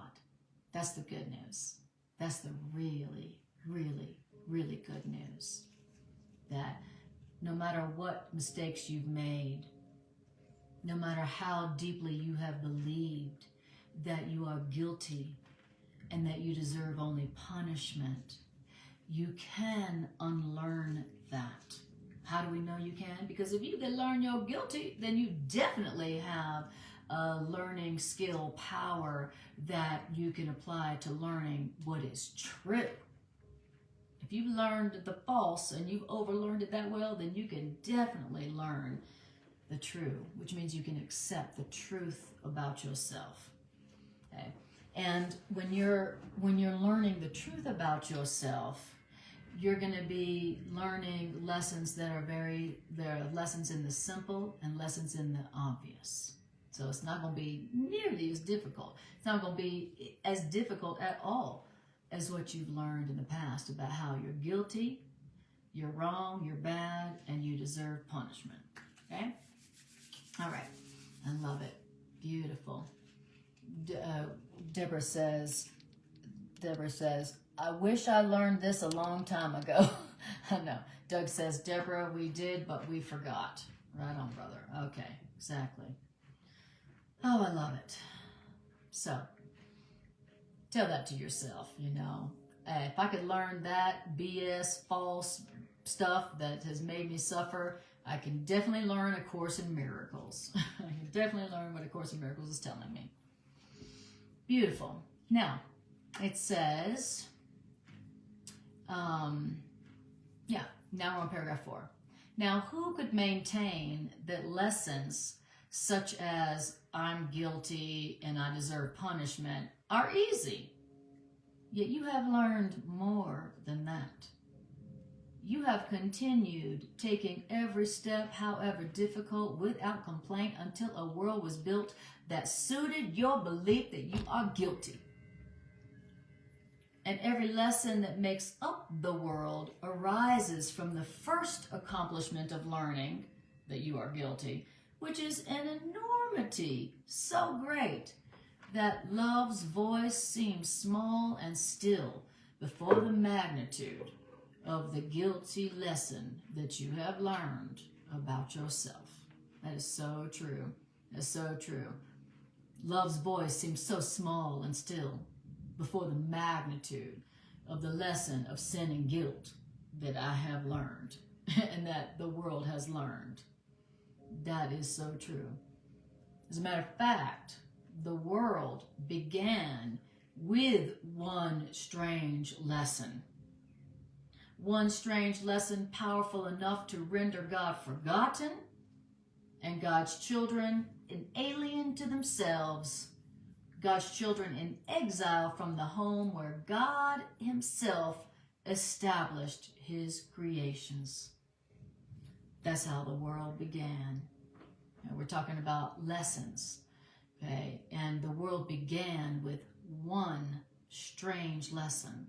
That's the good news. That's the really, really, really good news. That no matter what mistakes you've made, no matter how deeply you have believed that you are guilty and that you deserve only punishment, you can unlearn that. How do we know you can? Because if you can learn you're guilty, then you definitely have a learning skill, power that you can apply to learning what is true. If you've learned the false and you've overlearned it that well, then you can definitely learn the true, which means you can accept the truth about yourself. Okay? And when you're learning the truth about yourself, you're going to be learning lessons that are there are lessons in the simple and lessons in the obvious. So it's not going to be nearly as difficult. It's not going to be as difficult at all as what you've learned in the past about how you're guilty, you're wrong, you're bad, and you deserve punishment. Okay? All right. I love it. Beautiful. Deborah says, I wish I learned this a long time ago. No. Doug says, Deborah, we did, but we forgot. Right on, brother. Okay, exactly. Oh, I love it. So, tell that to yourself, If I could learn that BS, false stuff that has made me suffer, I can definitely learn A Course in Miracles. I can definitely learn what A Course in Miracles is telling me. Beautiful. Now, it says, now we're on paragraph 4. Now, who could maintain that lessons such as I'm guilty and I deserve punishment are easy? Yet you have learned more than that. You have continued taking every step, however difficult, without complaint until a world was built that suited your belief that you are guilty. And every lesson that makes up the world arises from the first accomplishment of learning that you are guilty, which is an enormity so great that love's voice seems small and still before the magnitude of the guilty lesson that you have learned about yourself. That is so true. That's so true. Love's voice seems so small and still before the magnitude of the lesson of sin and guilt that I have learned and that the world has learned. That is so true. As a matter of fact, the world began with one strange lesson. One strange lesson powerful enough to render God forgotten and God's children an alien to themselves, God's children in exile from the home where God himself established his creations. That's how the world began. And we're talking about lessons, okay? And the world began with one strange lesson,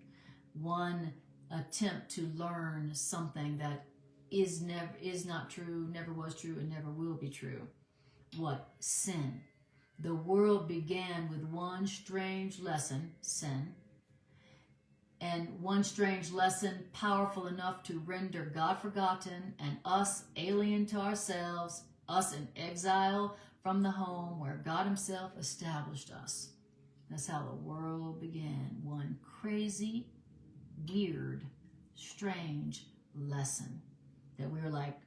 one attempt to learn something that is not true, never was true, and never will be true. What? Sin. The world began with one strange lesson, sin, and one strange lesson powerful enough to render God forgotten and us alien to ourselves, us in exile from the home where God himself established us. That's how the world began. One crazy, weird, strange lesson that we were like,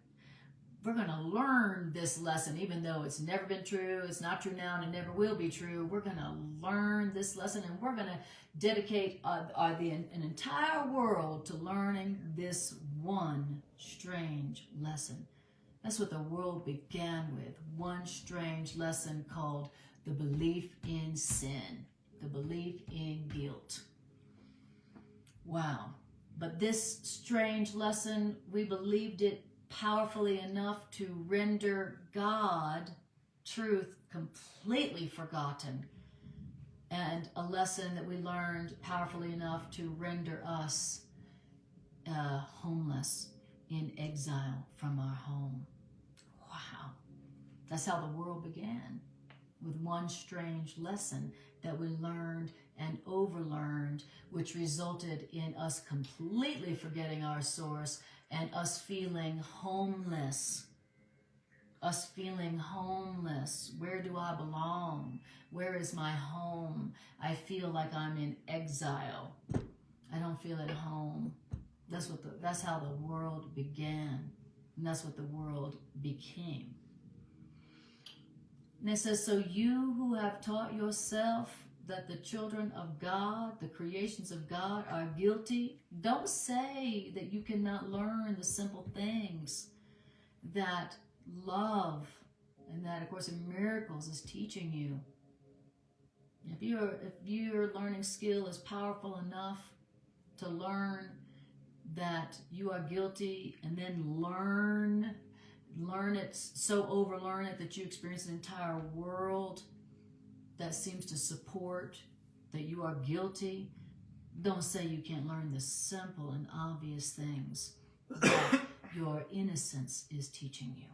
we're going to learn this lesson, even though it's never been true, it's not true now, and it never will be true. We're going to learn this lesson, and we're going to dedicate an entire world to learning this one strange lesson. That's what the world began with, one strange lesson called the belief in sin, the belief in guilt. Wow. But this strange lesson, we believed it powerfully enough to render God, truth, completely forgotten, and a lesson that we learned powerfully enough to render us homeless, in exile from our home. Wow. That's how the world began, with one strange lesson that we learned and overlearned, which resulted in us completely forgetting our source and us feeling homeless. Us feeling homeless. Where do I belong? Where is my home? I feel like I'm in exile. I don't feel at home. That's how the world began. And that's what the world became. And it says, so you who have taught yourself that the children of God, the creations of God, are guilty, don't say that you cannot learn the simple things that love and that, of course, in Miracles is teaching you. If your learning skill is powerful enough to learn that you are guilty and then learn it, so overlearn it that you experience an entire world that seems to support that you are guilty, don't say you can't learn the simple and obvious things that your innocence is teaching you.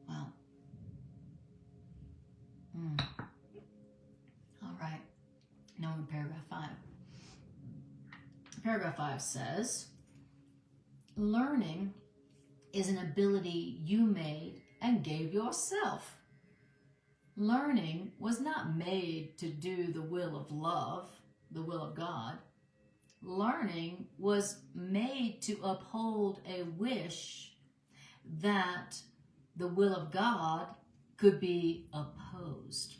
Wow. All right. Now in paragraph 5. Paragraph 5 says, Learning is an ability you made and gave yourself. Learning was not made to do the will of love, the will of God. Learning was made to uphold a wish that the will of God could be opposed.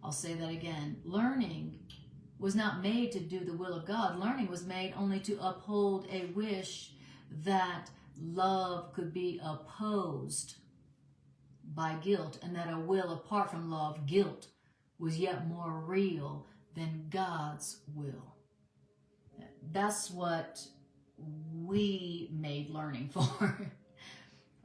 I'll say that again. Learning was not made to do the will of God. Learning was made only to uphold a wish that love could be opposed by guilt, and that a will apart from love, guilt, was yet more real than God's will. That's what we made learning for.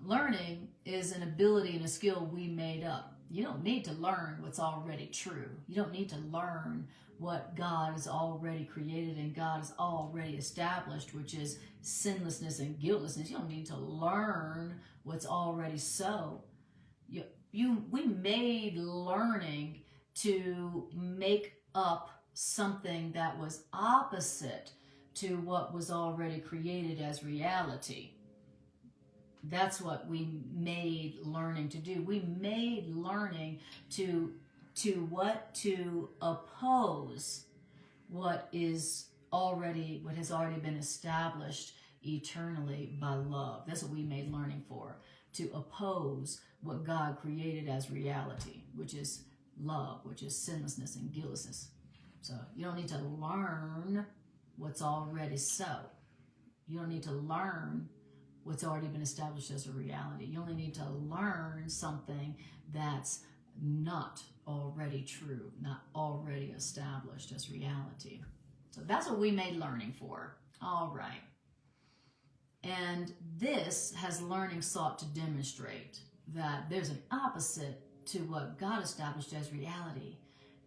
Learning is an ability and a skill we made up. You don't need to learn what's already true. You don't need to learn what God has already created and God has already established, which is sinlessness and guiltlessness. You don't need to learn what's already so. We made learning to make up something that was opposite to what was already created as reality. That's what we made learning to do. We made learning to oppose what has already been established eternally by love. That's what we made learning for, to oppose what God created as reality, which is love, which is sinlessness and guiltlessness. So you don't need to learn what's already so. You don't need to learn what's already been established as a reality. You only need to learn something that's not already true, not already established as reality. So that's what we made learning for. All right. And this has learning sought to demonstrate that there's an opposite to what God established as reality,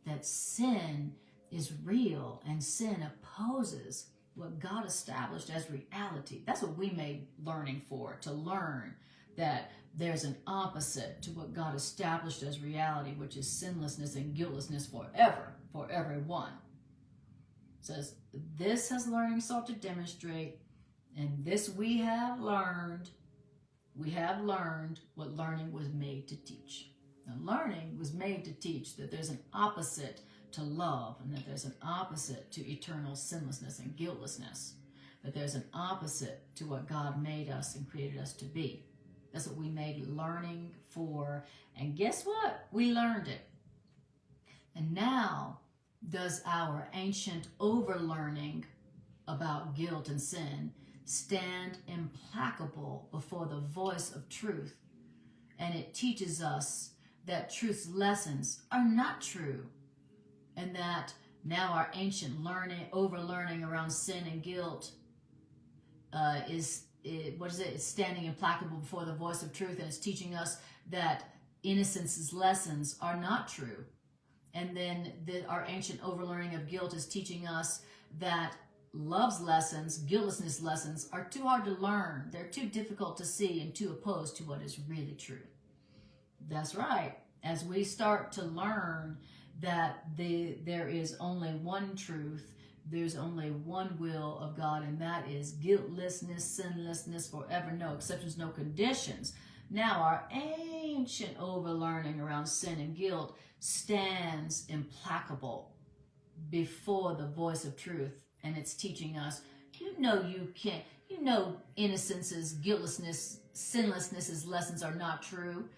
that sin is real and sin opposes what God established as reality. That's what we made learning for, to learn that there's an opposite to what God established as reality, which is sinlessness and guiltlessness forever, for everyone. It says, this has learning sought to demonstrate, and this we have learned what learning was made to teach. Now, learning was made to teach that there's an opposite to love, and that there's an opposite to eternal sinlessness and guiltlessness, that there's an opposite to what God made us and created us to be. That's what we made learning for, and guess what? We learned it. And now does our ancient overlearning about guilt and sin stand implacable before the voice of truth, and it teaches us that truth's lessons are not true, and that now our ancient overlearning around sin and guilt is standing implacable before the voice of truth, and it's teaching us that innocence's lessons are not true. And then our ancient overlearning of guilt is teaching us that love's lessons, guiltlessness lessons, are too hard to learn. They're too difficult to see and too opposed to what is really true. That's right. As we start to learn that there is only one truth, there's only one will of God, and that is guiltlessness, sinlessness forever, no exceptions, no conditions. Now our ancient overlearning around sin and guilt stands implacable before the voice of truth, and it's teaching us, innocence's, guiltlessness, sinlessness's lessons are not true.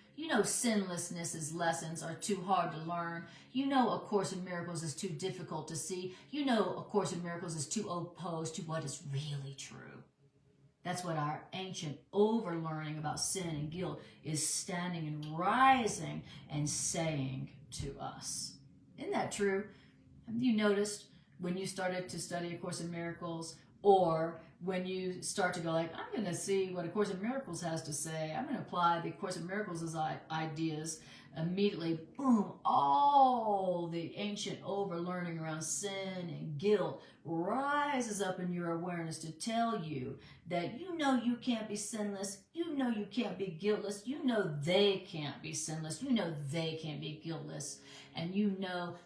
Sinlessness's lessons are too hard to learn. A Course in Miracles is too difficult to see. A Course in Miracles is too opposed to what is really true. That's what our ancient overlearning about sin and guilt is standing and rising and saying to us. Isn't that true? Have you noticed when you started to study A Course in Miracles, or when you start to go like, I'm going to see what A Course in Miracles has to say, I'm going to apply the Course in Miracles' ideas, immediately, boom, all the ancient overlearning around sin and guilt rises up in your awareness to tell you that you can't be sinless, you can't be guiltless, they can't be sinless, they can't be guiltless, and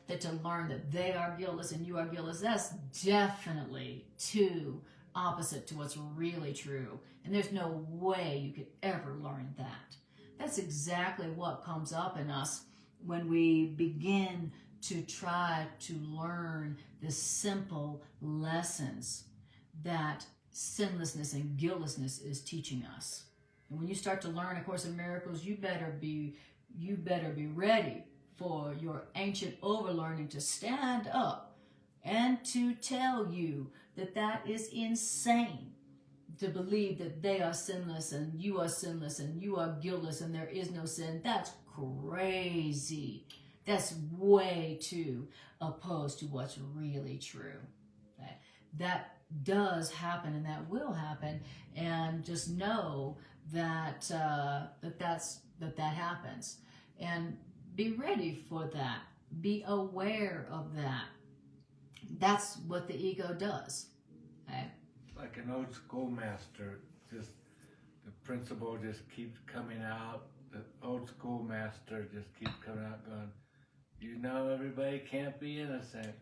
that to learn that they are guiltless and you are guiltless, that's definitely too opposite to what's really true. And there's no way you could ever learn that. That's exactly what comes up in us when we begin to try to learn the simple lessons that sinlessness and guiltlessness is teaching us. And when you start to learn A Course in Miracles, you better be ready for your ancient overlearning to stand up and to tell you that that is insane, to believe that they are sinless and you are sinless and you are guiltless and there is no sin. That's crazy. That's way too opposed to what's really true. Okay? That does happen and that will happen, and just know that that happens, and be ready for that. Be aware of that. That's what the ego does. Okay? Like an old schoolmaster, just the principal just keeps coming out. The old schoolmaster just keeps coming out going, you know, everybody can't be innocent.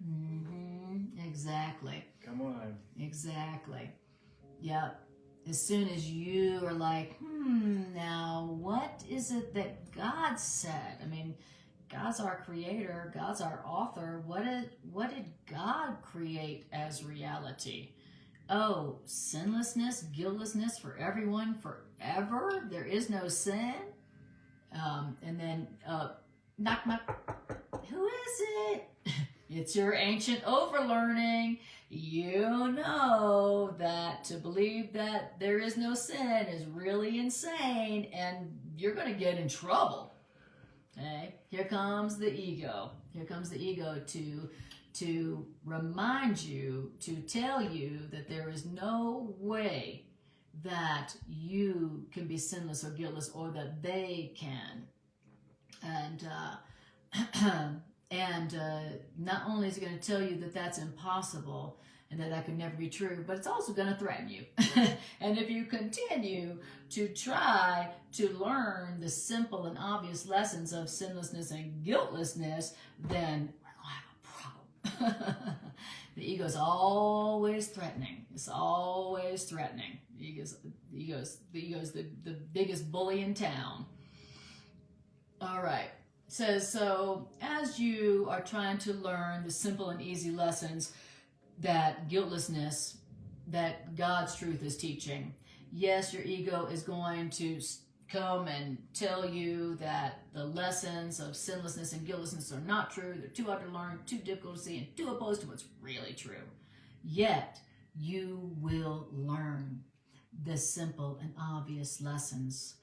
Exactly. Come on. Exactly. Yep. As soon as you are like, now what is it that God said? I mean, God's our creator. God's our author. What did God create as reality? Oh, sinlessness, guiltlessness for everyone forever. There is no sin. And then, knock, knock. Who is it? It's your ancient overlearning. You know that to believe that there is no sin is really insane, and you're going to get in trouble. Okay? Here comes the ego. Here comes the ego to remind you, to tell you that there is no way that you can be sinless or guiltless, or that they can. And not only is it going to tell you that that's impossible and that could never be true, but it's also going to threaten you. And if you continue to try to learn the simple and obvious lessons of sinlessness and guiltlessness, then we're going to have a problem. The ego is always threatening. It's always threatening. The ego is the biggest bully in town. All right. It says, so as you are trying to learn the simple and easy lessons that guiltlessness, that God's truth is teaching, yes, your ego is going to come and tell you that the lessons of sinlessness and guiltlessness are not true. They're too hard to learn, too difficult to see, and too opposed to what's really true. Yet, you will learn the simple and obvious lessons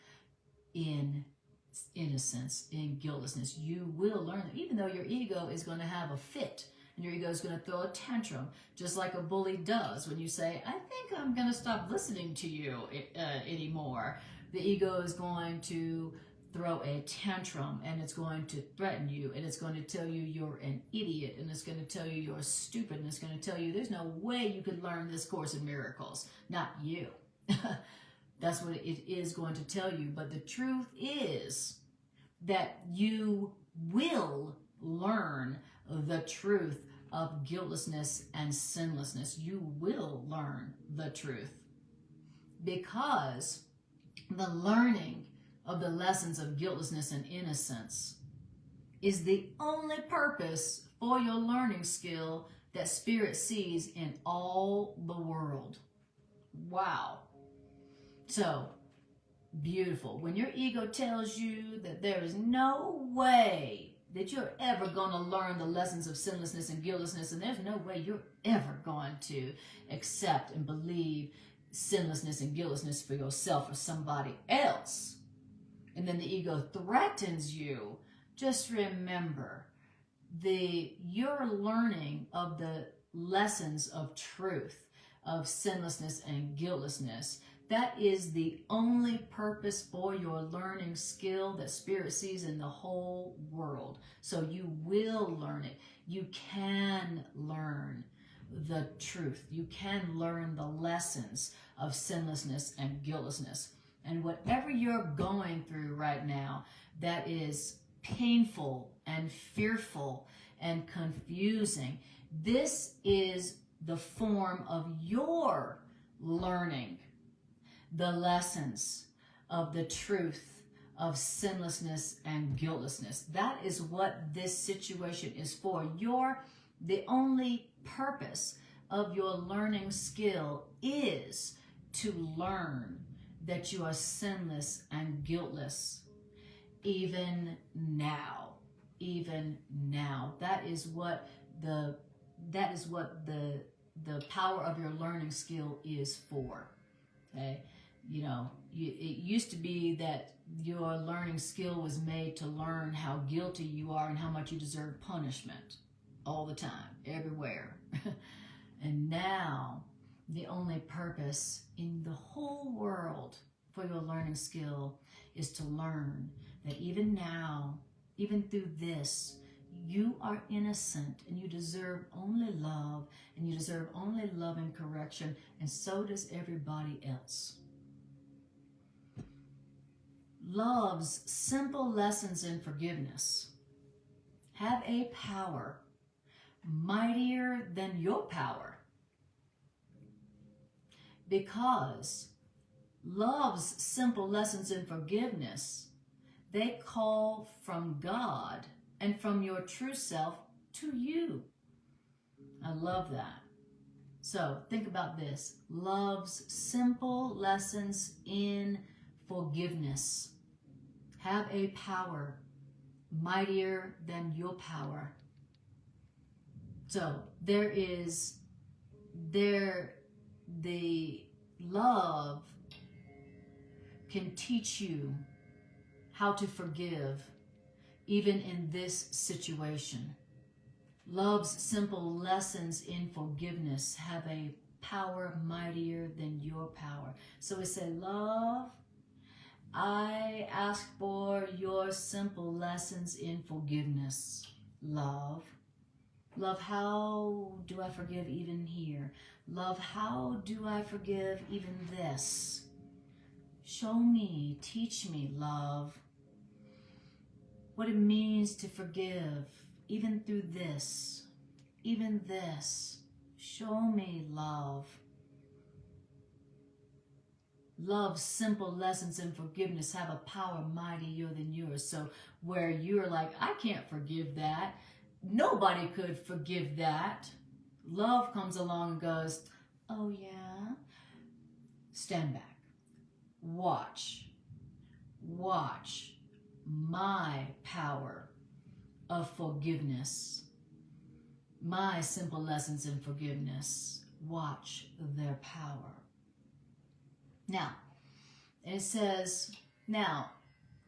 in innocence, in guiltlessness. You will learn them, even though your ego is going to have a fit, and your ego is going to throw a tantrum, just like a bully does when you say, I think I'm going to stop listening to you anymore. The ego is going to throw a tantrum, and it's going to threaten you, and it's going to tell you you're an idiot, and it's going to tell you you're stupid, and it's going to tell you there's no way you could learn this Course in Miracles. Not you. That's what it is going to tell you. But the truth is that you will learn the truth of guiltlessness and sinlessness. You will learn the truth, because the learning of the lessons of guiltlessness and innocence is the only purpose for your learning skill that Spirit sees in all the world. Wow. So, beautiful. When your ego tells you that there is no way that you're ever going to learn the lessons of sinlessness and guiltlessness, and there's no way you're ever going to accept and believe sinlessness and guiltlessness for yourself or somebody else, and then the ego threatens you, just remember, your learning of the lessons of truth, of sinlessness and guiltlessness, that is the only purpose for your learning skill that Spirit sees in the whole world. So you will learn it. You can learn the truth. You can learn the lessons of sinlessness and guiltlessness. And whatever you're going through right now that is painful and fearful and confusing, this is the form of your learning the lessons of the truth of sinlessness and guiltlessness. That is what this situation is for. The only purpose of your learning skill is to learn that you are sinless and guiltless, even now. Even now. That is what the power of your learning skill is for. Okay? You know, it used to be that your learning skill was made to learn how guilty you are and how much you deserve punishment all the time, everywhere. And now, the only purpose in the whole world for your learning skill is to learn that even now, even through this, you are innocent and you deserve only love and you deserve only love and correction, and so does everybody else. Love's simple lessons in forgiveness have a power mightier than your power, because love's simple lessons in forgiveness, they call from God and from your true self to you. I love that. So think about this. Love's simple lessons in forgiveness have a power mightier than your power. So the love can teach you how to forgive even in this situation. Love's simple lessons in forgiveness have a power mightier than your power. So we say, love, I ask for your simple lessons in forgiveness. Love, how do I forgive even here? Love, how do I forgive even this? Show me, teach me, love, what it means to forgive, even through this, even this. Show me, love. Love's simple lessons in forgiveness have a power mightier than yours. So where you're like, I can't forgive that, nobody could forgive that, love comes along and goes, oh yeah? Stand back. Watch my power of forgiveness, my simple lessons in forgiveness. Watch their power. Now, it says, now,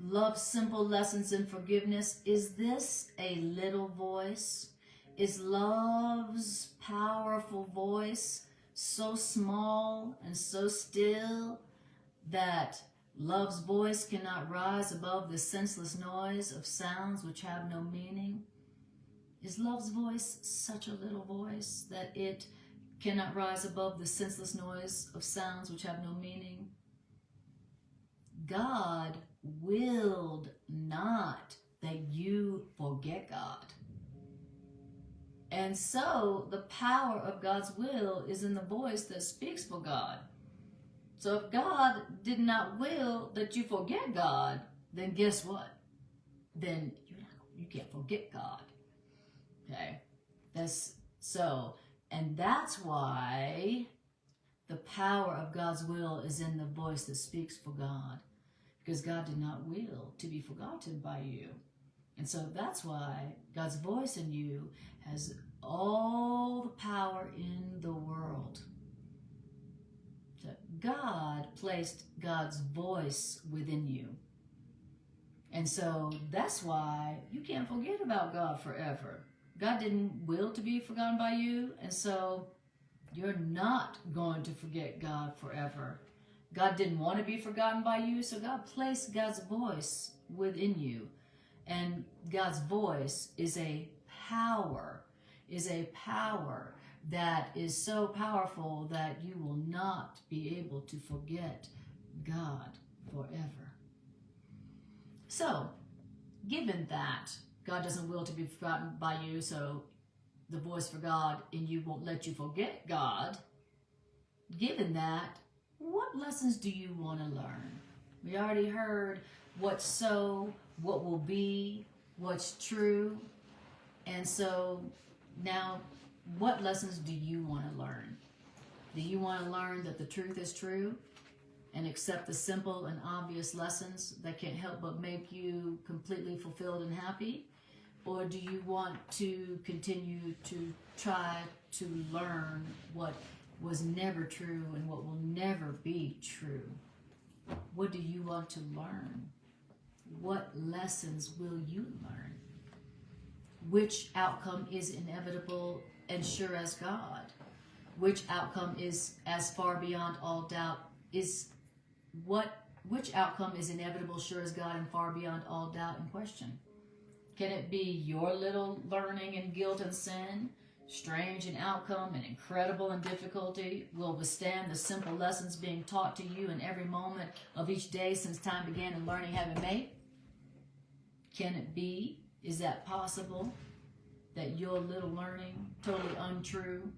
love's simple lessons in forgiveness, is this a little voice? Is love's powerful voice so small and so still that love's voice cannot rise above the senseless noise of sounds which have no meaning? Is love's voice such a little voice that it cannot rise above the senseless noise of sounds which have no meaning? God willed not that you forget God. And so the power of God's will is in the voice that speaks for God. So if God did not will that you forget God, then guess what? Then you can't forget God. Okay? And that's why the power of God's will is in the voice that speaks for God. Because God did not will to be forgotten by you. And so that's why God's voice in you has all the power in the world. So God placed God's voice within you. And so that's why you can't forget about God forever. God didn't will to be forgotten by you, and so you're not going to forget God forever. God didn't want to be forgotten by you, so God placed God's voice within you. And God's voice is a power that is so powerful that you will not be able to forget God forever. So, given that God doesn't will to be forgotten by you, so the voice for God in you won't let you forget God, given that, what lessons do you want to learn? We already heard what's so, what will be, what's true. And so now, what lessons do you want to learn? Do you want to learn that the truth is true and accept the simple and obvious lessons that can't help but make you completely fulfilled and happy? Or do you want to continue to try to learn what was never true and what will never be true? What do you want to learn? What lessons will you learn? Which outcome is inevitable and sure as God? Which outcome is as far beyond all doubt? Which outcome is inevitable, sure as God, and far beyond all doubt and question? Can it be your little learning and guilt and sin, strange in outcome and incredible in difficulty, will withstand the simple lessons being taught to you in every moment of each day since time began and learning having made? Can it be, is that possible, that your little learning, totally untrue,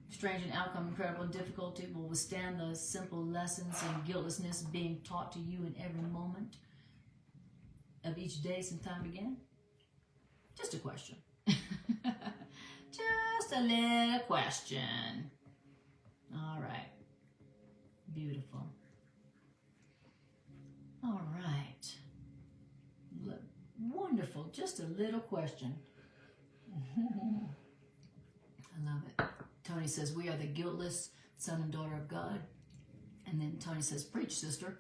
strange in outcome, incredible in difficulty, will withstand the simple lessons and guiltlessness being taught to you in every moment of each day since time began? Just a question. Just a little question. All right. Beautiful. All right. Look, wonderful. Just a little question. I love it. Tony says, we are the guiltless son and daughter of God. And then Tony says, preach, sister.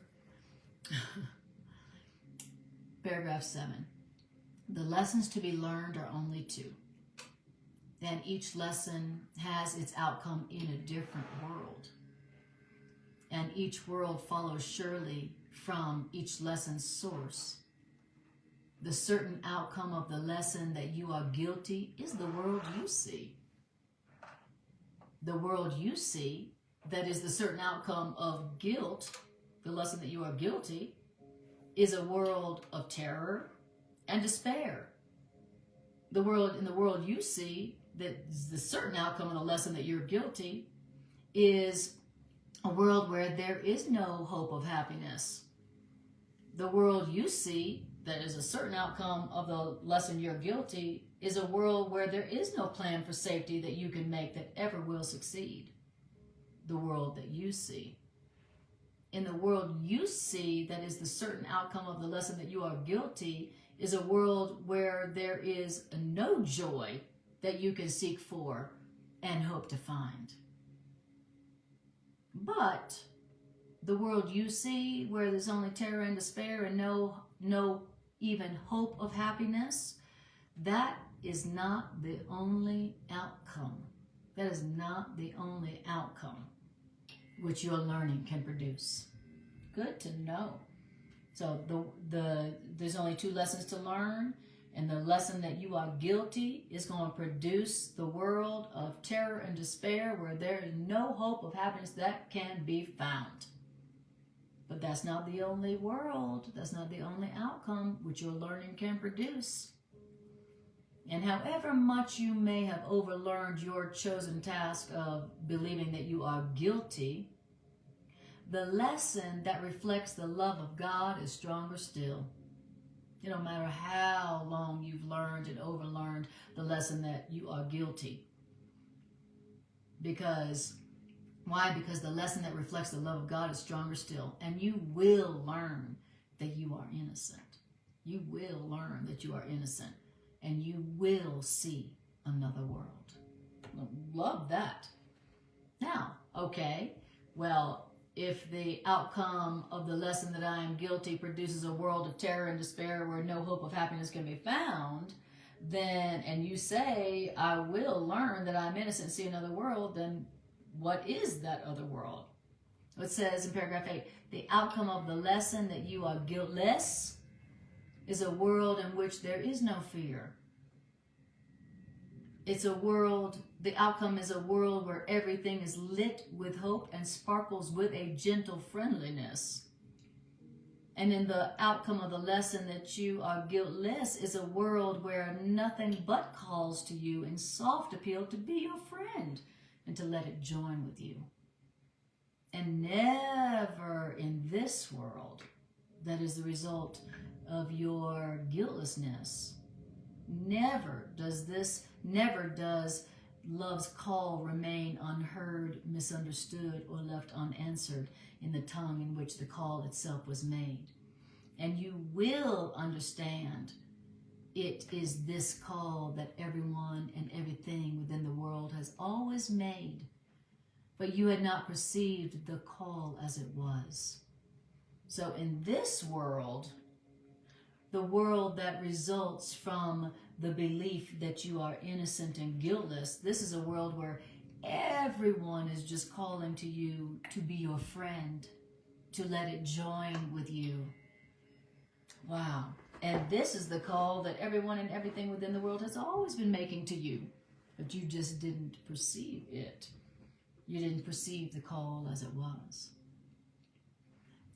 Paragraph 7. The lessons to be learned are only 2. And each lesson has its outcome in a different world. And each world follows surely from each lesson's source. The certain outcome of the lesson that you are guilty is the world you see. The world you see, that is the certain outcome of guilt, the lesson that you are guilty, is a world of terror and despair. In the world you see, that is the certain outcome of the lesson that you're guilty, is a world where there is no hope of happiness. The world you see, that is a certain outcome of the lesson you're guilty, is a world where there is no plan for safety that you can make that ever will succeed. The world that you see. In the world you see, that is the certain outcome of the lesson that you are guilty, is a world where there is no joy that you can seek for and hope to find. But the world you see, where there's only terror and despair and no even hope of happiness, that is not the only outcome. That is not the only outcome which your learning can produce. Good to know. So there's only 2 lessons to learn, and the lesson that you are guilty is going to produce the world of terror and despair where there is no hope of happiness that can be found. But that's not the only world. That's not the only outcome which your learning can produce. And however much you may have overlearned your chosen task of believing that you are guilty, the lesson that reflects the love of God is stronger still. It don't matter how long you've learned and overlearned the lesson that you are guilty. Why? Because the lesson that reflects the love of God is stronger still. And you will learn that you are innocent. You will learn that you are innocent. And you will see another world. Love that. Now, okay, well, if the outcome of the lesson that I am guilty produces a world of terror and despair where no hope of happiness can be found, then, and you say, I will learn that I'm innocent and see another world, then what is that other world? It says in paragraph 8, the outcome of the lesson that you are guiltless is a world in which there is no fear. It's a world, the outcome is a world where everything is lit with hope and sparkles with a gentle friendliness. And in the outcome of the lesson that you are guiltless is a world where nothing but calls to you in soft appeal to be your friend and to let it join with you. And never in this world, that is the result of your guiltlessness, never does love's call remain unheard, misunderstood, or left unanswered in the tongue in which the call itself was made. And you will understand it is this call that everyone and everything within the world has always made, but you had not perceived the call as it was. So in this world, the world that results from the belief that you are innocent and guiltless, this is a world where everyone is just calling to you to be your friend, to let it join with you. Wow. And this is the call that everyone and everything within the world has always been making to you, but you just didn't perceive it. You didn't perceive the call as it was.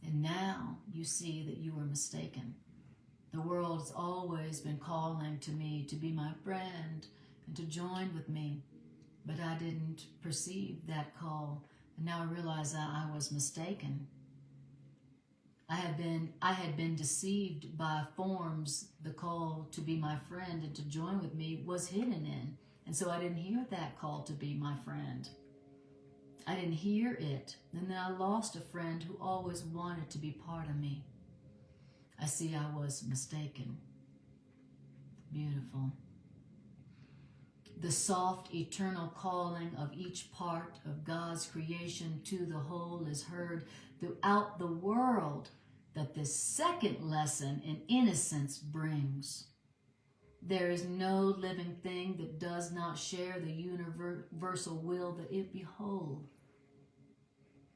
And now you see that you were mistaken. The world has always been calling to me to be my friend and to join with me, but I didn't perceive that call. And now I realize that I was mistaken. I had been deceived by forms the call to be my friend and to join with me was hidden in. And so I didn't hear that call to be my friend. I didn't hear it. And then I lost a friend who always wanted to be part of me. I see I was mistaken. Beautiful. The soft, eternal calling of each part of God's creation to the whole is heard throughout the world that this second lesson in innocence brings. There is no living thing that does not share the universal will that it be whole,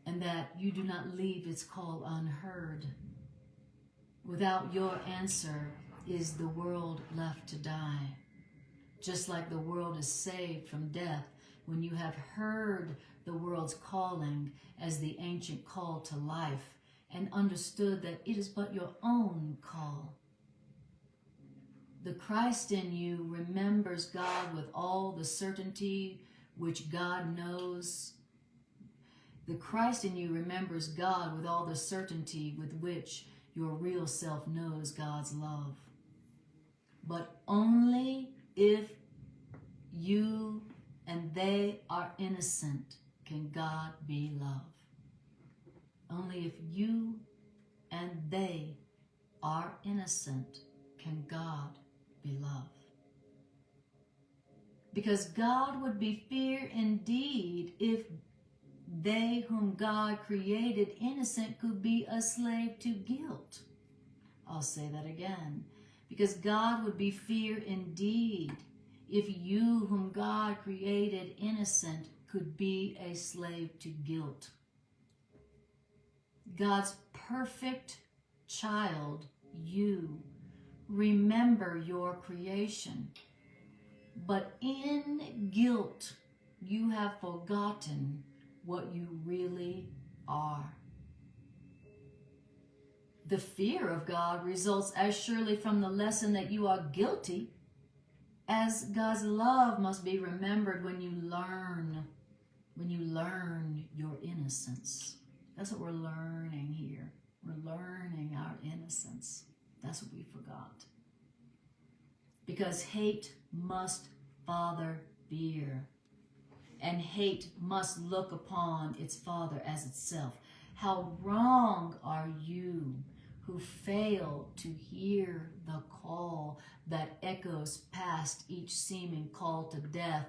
and that you do not leave its call unheard. Without your answer is the world left to die. Just like the world is saved from death when you have heard the world's calling as the ancient call to life and understood that it is but your own call. The Christ in you remembers God with all the certainty which God knows. The Christ in you remembers God with all the certainty with which your real self knows God's love. But only if you and they are innocent can God be love. Only if you and they are innocent can God be love. Because God would be fear indeed if they whom God created innocent could be a slave to guilt. I'll say that again. Because God would be fear indeed if you whom God created innocent could be a slave to guilt. God's perfect child, you, remember your creation. But in guilt, you have forgotten what you really are. The fear of God results as surely from the lesson that you are guilty as God's love must be remembered when you learn your innocence. That's what we're learning here. We're learning our innocence. That's what we forgot. Because hate must father fear, and hate must look upon its father as itself. How wrong are you who fail to hear the call that echoes past each seeming call to death,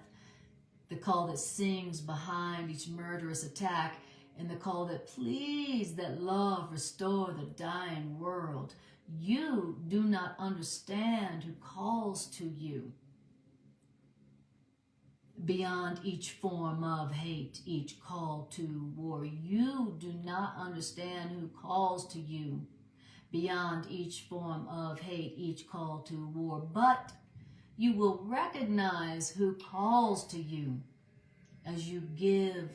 the call that sings behind each murderous attack, and the call that pleads that love restore the dying world. You do not understand who calls to you. Beyond each form of hate, each call to war, you do not understand who calls to you. Beyond each form of hate, each call to war, but you will recognize who calls to you as you give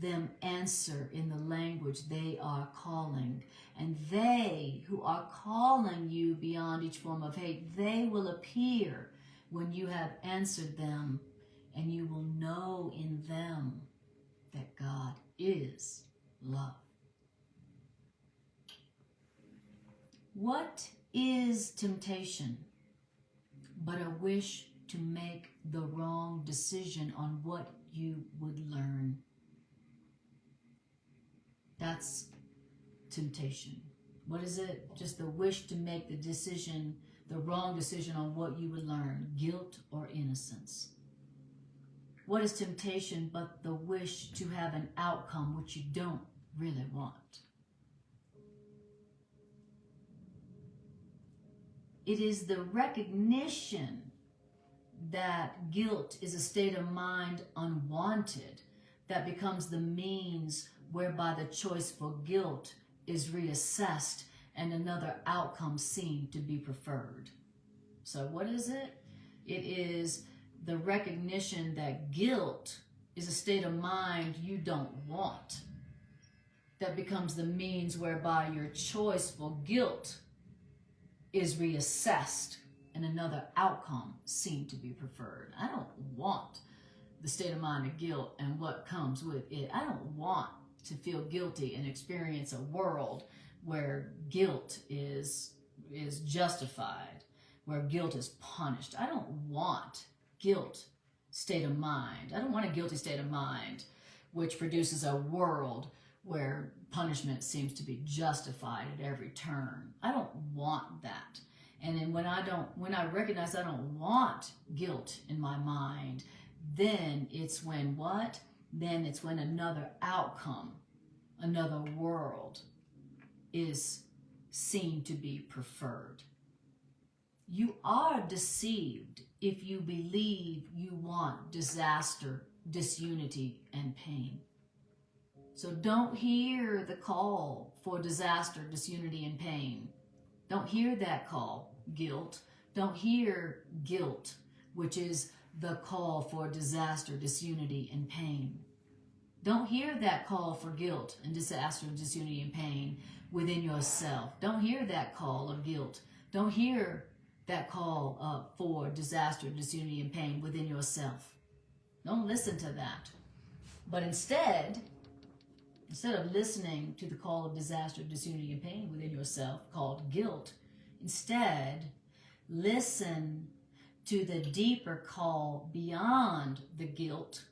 them answer in the language they are calling. And they who are calling you beyond each form of hate, they will appear when you have answered them, and you will know in them that God is love. What is temptation but a wish to make the wrong decision on what you would learn? That's temptation. What is it? Just the wish to make the decision, the wrong decision on what you would learn, guilt or innocence. What is temptation but the wish to have an outcome which you don't really want? It is the recognition that guilt is a state of mind unwanted that becomes the means whereby the choice for guilt is reassessed and another outcome seen to be preferred. So what is it? It is the recognition that guilt is a state of mind you don't want that becomes the means whereby your choice for guilt is reassessed and another outcome seen to be preferred. I don't want the state of mind of guilt and what comes with it. I don't want to feel guilty and experience a world where guilt is justified, where guilt is punished. I don't want guilt state of mind. I don't want a guilty state of mind which produces a world where punishment seems to be justified at every turn. I don't want that. And then when I recognize I don't want guilt in my mind, then it's when what? Then it's when another outcome, another world is seen to be preferred. You are deceived if you believe you want disaster, disunity, and pain. So don't hear the call for disaster, disunity, and pain. Don't hear that call, guilt. Don't hear guilt, which is the call for disaster, disunity, and pain. Don't hear that call for guilt and disaster, disunity, and pain within yourself. Don't hear that call of guilt. Don't hear that call for disaster, disunity, and pain within yourself. Don't listen to that. But instead of listening to the call of disaster, disunity, and pain within yourself called guilt, instead listen to the deeper call beyond the guilt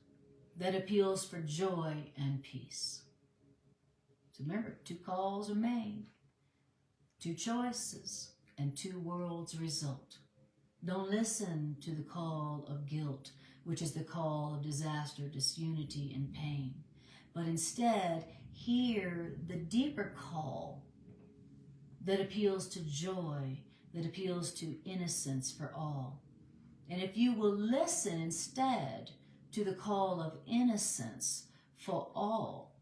that appeals for joy and peace. So remember, 2 calls are made, 2 choices, and 2 worlds result. Don't listen to the call of guilt, which is the call of disaster, disunity, and pain, but instead hear the deeper call that appeals to joy, that appeals to innocence for all. And if you will listen instead to the call of innocence for all,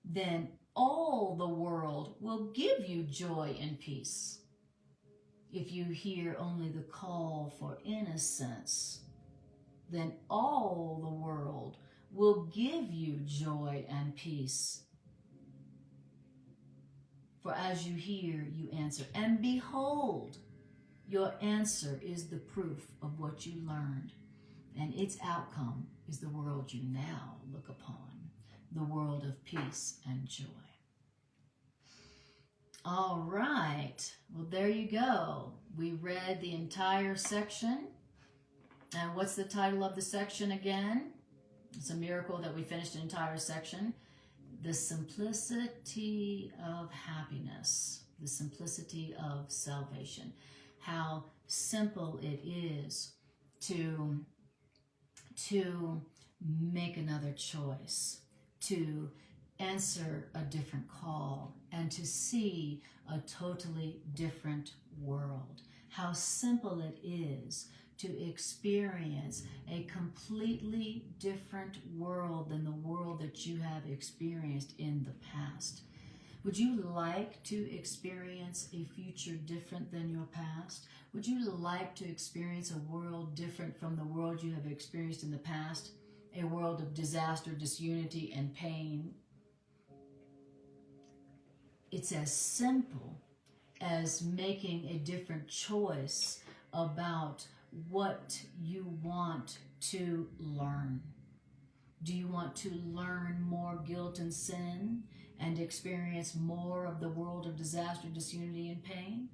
then all the world will give you joy and peace. If you hear only the call for innocence, then all the world will give you joy and peace. For as you hear, you answer. And behold, your answer is the proof of what you learned. And its outcome is the world you now look upon, the world of peace and joy. All right. Well, there you go. We read the entire section. And what's the title of the section again? It's a miracle that we finished an entire section. The simplicity of happiness. The simplicity of salvation. How simple it is to make another choice, to answer a different call, and to see a totally different world. How simple it is to experience a completely different world than the world that you have experienced in the past. Would you like to experience a future different than your past? Would you like to experience a world different from the world you have experienced in the past? A world of disaster, disunity, and pain? It's as simple as making a different choice about what you want to learn. Do you want to learn more guilt and sin and experience more of the world of disaster, disunity, and pain?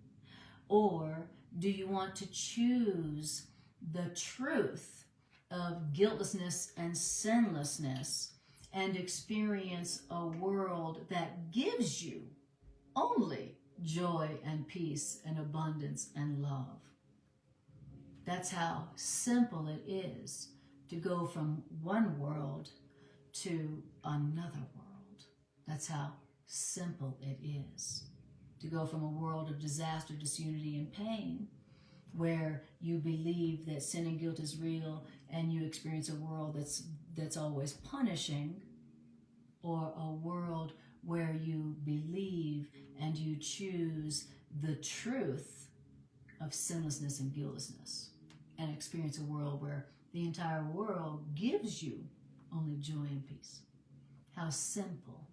Or do you want to choose the truth of guiltlessness and sinlessness and experience a world that gives you only joy and peace and abundance and love? That's how simple it is to go from one world to another world. That's how simple it is to go from a world of disaster, disunity, and pain, where you believe that sin and guilt is real and you experience a world that's always punishing, or a world where you believe and you choose the truth of sinlessness and guiltlessness and experience a world where the entire world gives you only joy and peace. How simple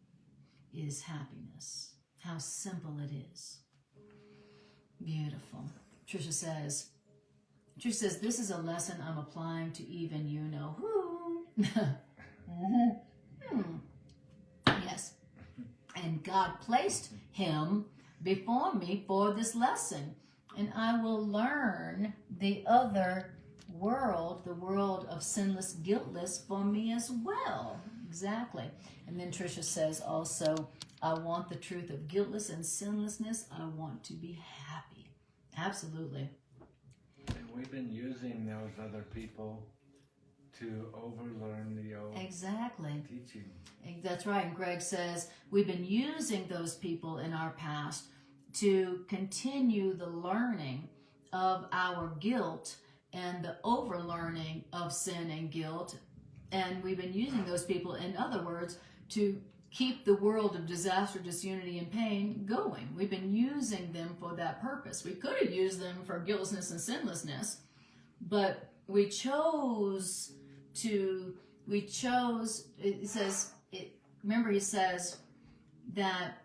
is happiness? How simple it is. Beautiful. Tricia says, this is a lesson I'm applying to even you know who. Yes. And God placed him before me for this lesson. And I will learn the other world, the world of sinless, guiltless, for me as well. Exactly. And then Tricia says also, I want the truth of guiltless and sinlessness. I want to be happy. Absolutely. And we've been using those other people to overlearn the old teaching. That's right. And Greg says, we've been using those people in our past to continue the learning of our guilt and the overlearning of sin and guilt. And we've been using those people, in other words, to keep the world of disaster, disunity, and pain going. We've been using them for that purpose. We could have used them for guiltlessness and sinlessness, but we chose, it says, remember he says that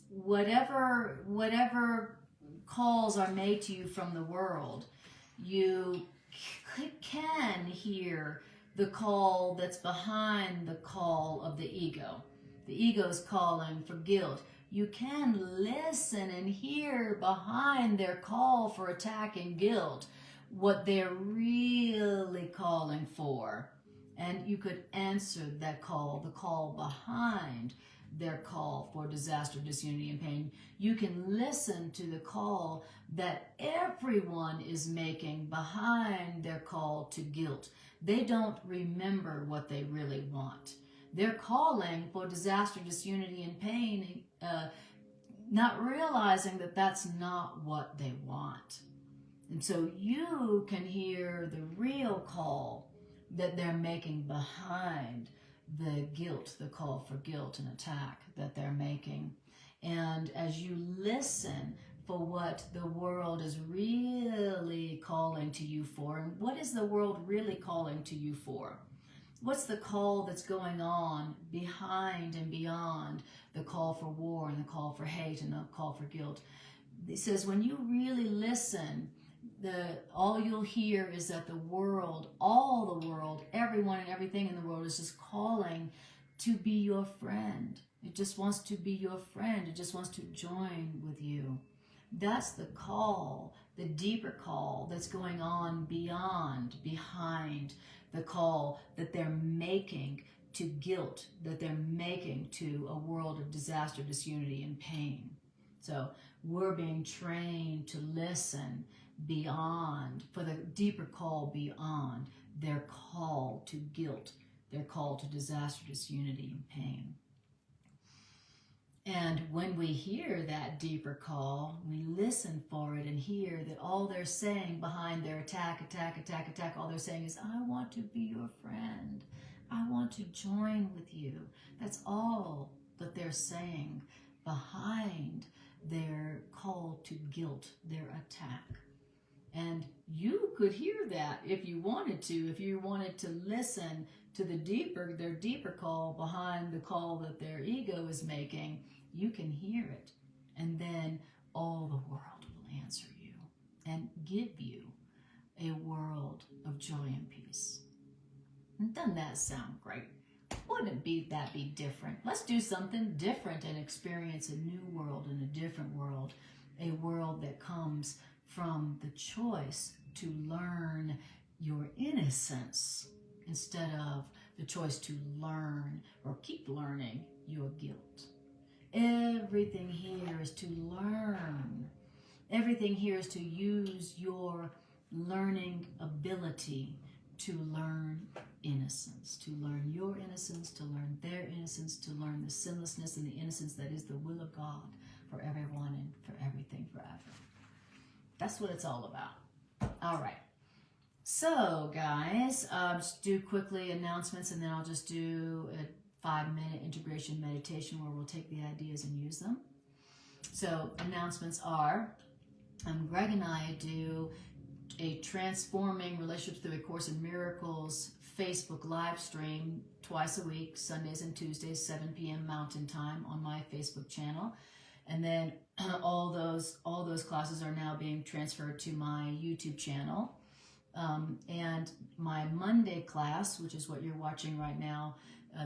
whatever calls are made to you from the world, you can hear the call that's behind the call of the ego. The ego's calling for guilt. You can listen and hear behind their call for attack and guilt what they're really calling for. And you could answer that call, the call behind their call for disaster, disunity, and pain. You can listen to the call that everyone is making behind their call to guilt. They don't remember what they really want. They're calling for disaster, disunity, and pain, not realizing that that's not what they want. And so you can hear the real call that they're making behind the guilt, the call for guilt and attack that they're making. And as you listen for what the world is really calling to you for, and what is the world really calling to you for? What's the call that's going on behind and beyond the call for war and the call for hate and the call for guilt? It says when you really listen, all you'll hear is that the world, all the world, everyone and everything in the world is just calling to be your friend. It just wants to be your friend. It just wants to join with you. That's the call, the deeper call that's going on behind the call that they're making to guilt, that they're making to a world of disaster, disunity, and pain. So we're being trained to listen beyond, for the deeper call beyond their call to guilt, their call to disaster, disunity, and pain. And when we hear that deeper call, we listen for it and hear that all they're saying behind their attack, all they're saying is, I want to be your friend. I want to join with you. That's all that they're saying behind their call to guilt, their attack. And you could hear that if you wanted to listen to their deeper call behind the call that their ego is making. You can hear it, and then all the world will answer you and give you a world of joy and peace. Doesn't that sound great? Wouldn't that be different? Let's do something different and experience a new world and a different world. A world that comes from the choice to learn your innocence instead of the choice to learn or keep learning your guilt. Everything here is to learn. Everything here is to use your learning ability to learn innocence, to learn your innocence, to learn their innocence, to learn the sinlessness and the innocence that is the will of God for everyone and for everything forever. That's what it's all about. All right. So, guys, just do quickly announcements, and then I'll just do a 5-minute integration meditation where we'll take the ideas and use them. So, announcements are, Greg and I do a Transforming Relationships Through a Course in Miracles Facebook live stream twice a week, Sundays and Tuesdays, 7 p.m. Mountain Time on my Facebook channel. And then all those classes are now being transferred to my YouTube channel. And my Monday class, which is what you're watching right now,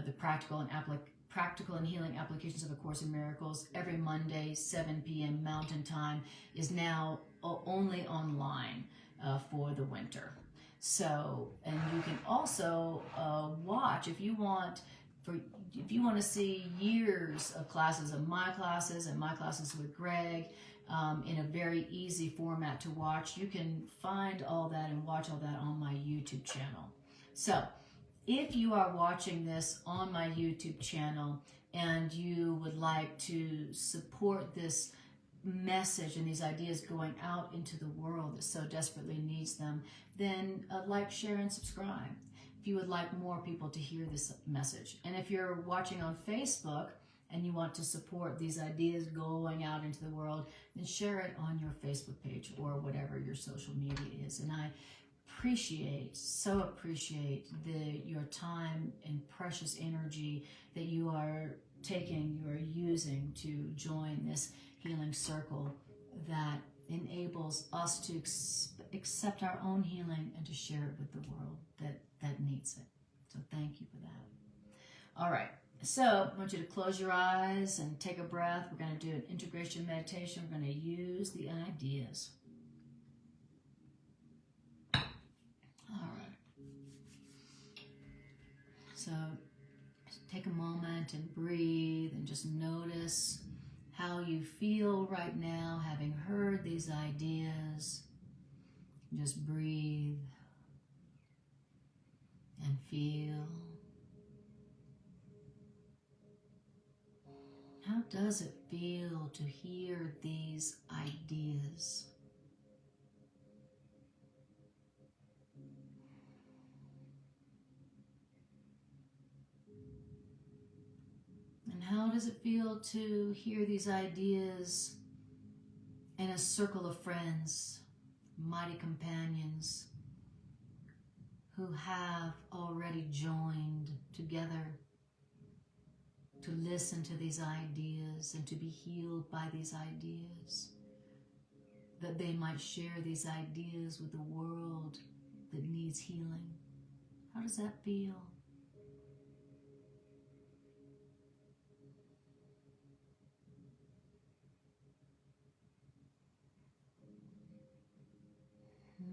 the practical and healing applications of A Course in Miracles, every Monday, 7 p.m. Mountain Time, is now only online for the winter. So, and you can also watch if you want to see years of classes of my classes and my classes with Greg in a very easy format to watch. You can find all that and watch all that on my YouTube channel. So if you are watching this on my YouTube channel and you would like to support this message and these ideas going out into the world that so desperately needs them, then like, share, and subscribe if you would like more people to hear this message. And if you're watching on Facebook and you want to support these ideas going out into the world, then share it on your Facebook page or whatever your social media is. And I so appreciate your time and precious energy that you are using to join this healing circle that enables us to accept our own healing and to share it with the world that needs it. So thank you for that. All right. So I want you to close your eyes and take a breath. We're going to do an integration meditation. We're going to use the ideas. All right. So take a moment and breathe and just notice how you feel right now, having heard these ideas. Just breathe and feel. How does it feel to hear these ideas? And how does it feel to hear these ideas in a circle of friends, mighty companions who have already joined together to listen to these ideas and to be healed by these ideas, that they might share these ideas with the world that needs healing? How does that feel?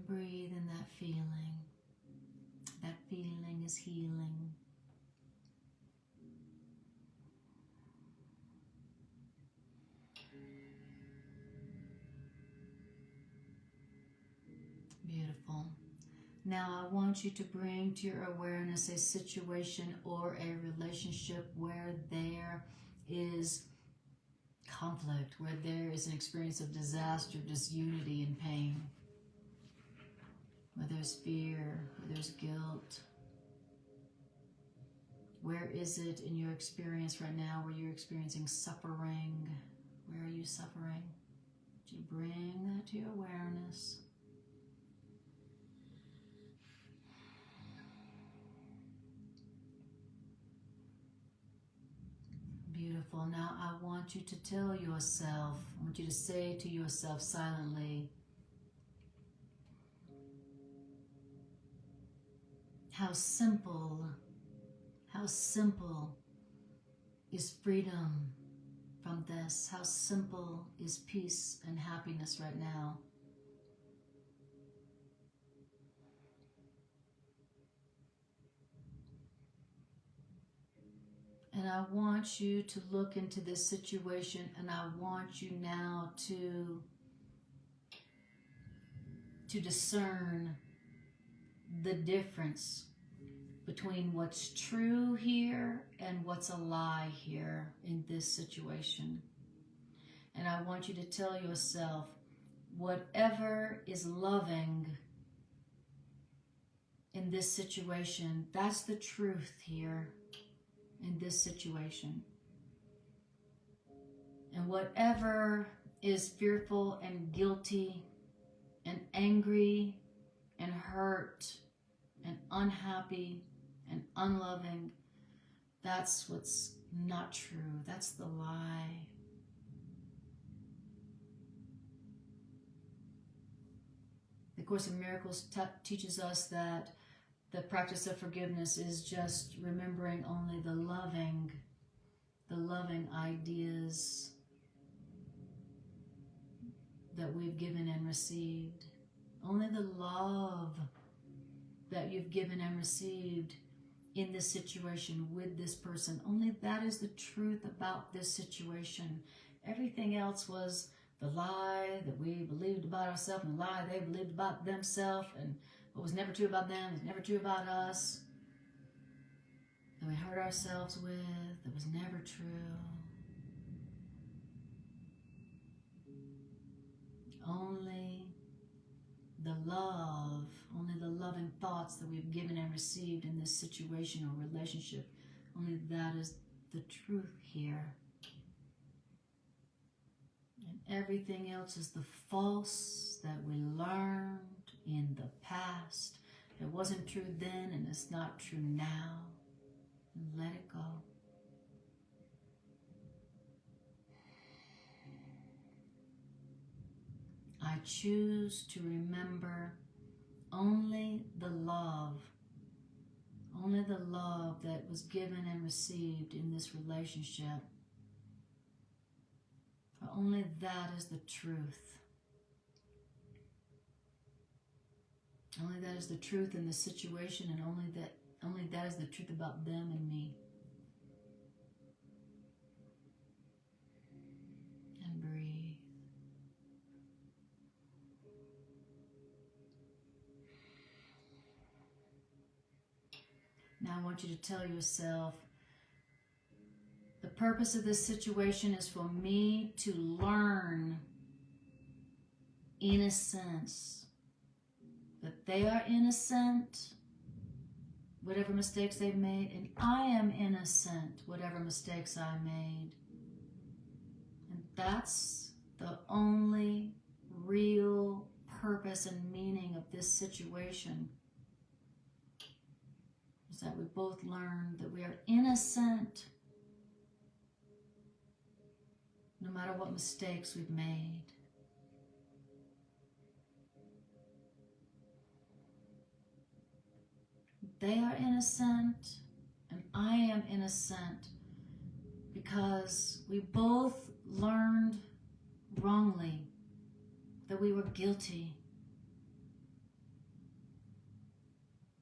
Breathe in that feeling. That feeling is healing. Beautiful. Now I want you to bring to your awareness a situation or a relationship where there is conflict, where there is an experience of disaster, disunity, and pain. Where there's fear, where there's guilt. Where is it in your experience right now where you're experiencing suffering? Where are you suffering? Would you bring that to your awareness? Beautiful. Now I want you to tell yourself, I want you to say to yourself silently, how simple is freedom from this. How simple is peace and happiness right now. And I want you to look into this situation, and I want you now to discern the difference between what's true here and what's a lie here in this situation. And I want you to tell yourself, whatever is loving in this situation, that's the truth here in this situation. And whatever is fearful and guilty and angry and hurt and unhappy and unloving, that's what's not true. That's the lie. The Course in Miracles teaches us that the practice of forgiveness is just remembering only the loving ideas that we've given and received. Only the love that you've given and received in this situation with this person. Only that is the truth about this situation. Everything else was the lie that we believed about ourselves and the lie they believed about themselves, and what was never true about them was never true about us, that we hurt ourselves with, that was never true. Only the love, only the loving thoughts that we've given and received in this situation or relationship, only that is the truth here. And everything else is the false that we learned in the past. It wasn't true then and it's not true now. Let it go. I choose to remember only the love that was given and received in this relationship. For only that is the truth. Only that is the truth in the situation, and only that is the truth about them and me. And breathe. Now I want you to tell yourself, the purpose of this situation is for me to learn innocence. That they are innocent, whatever mistakes they've made, and I am innocent, whatever mistakes I made. And that's the only real purpose and meaning of this situation. Is that we both learn that we are innocent no matter what mistakes we've made. They are innocent and I am innocent because we both learned wrongly that we were guilty.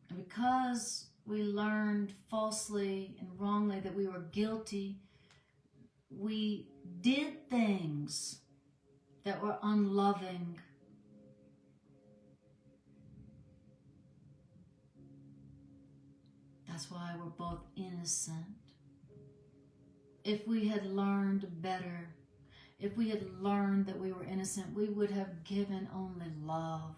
And because we learned falsely and wrongly that we were guilty, we did things that were unloving. That's why we're both innocent. If we had learned better, if we had learned that we were innocent, we would have given only love.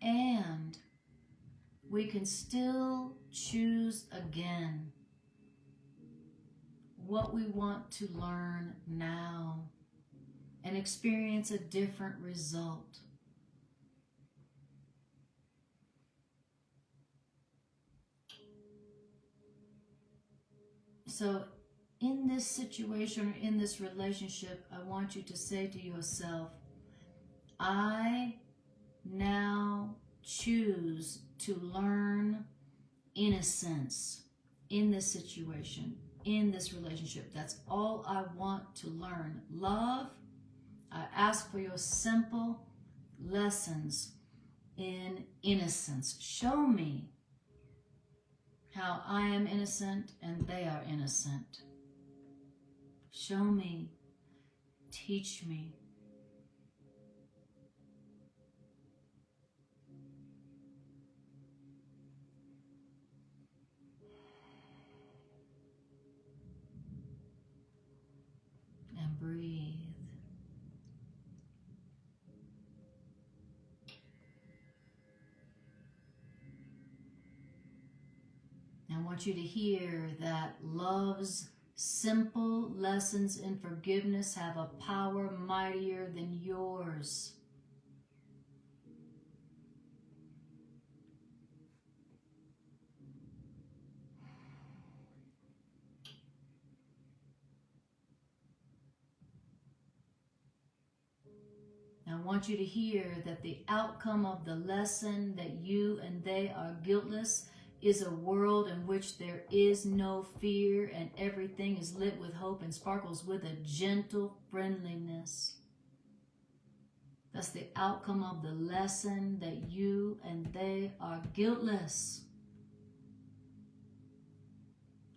And we can still choose again what we want to learn now and experience a different result. So in this this situation or in this relationship, I want you to say to yourself, I now choose to learn innocence in this situation, in this relationship. That's all I want to learn. Love, I ask for your simple lessons in innocence. Show me how I am innocent and they are innocent. Show me, teach me. And breathe. I want you to hear that love's simple lessons in forgiveness have a power mightier than yours. I want you to hear that the outcome of the lesson that you and they are guiltless is a world in which there is no fear and everything is lit with hope and sparkles with a gentle friendliness. That's the outcome of the lesson that you and they are guiltless.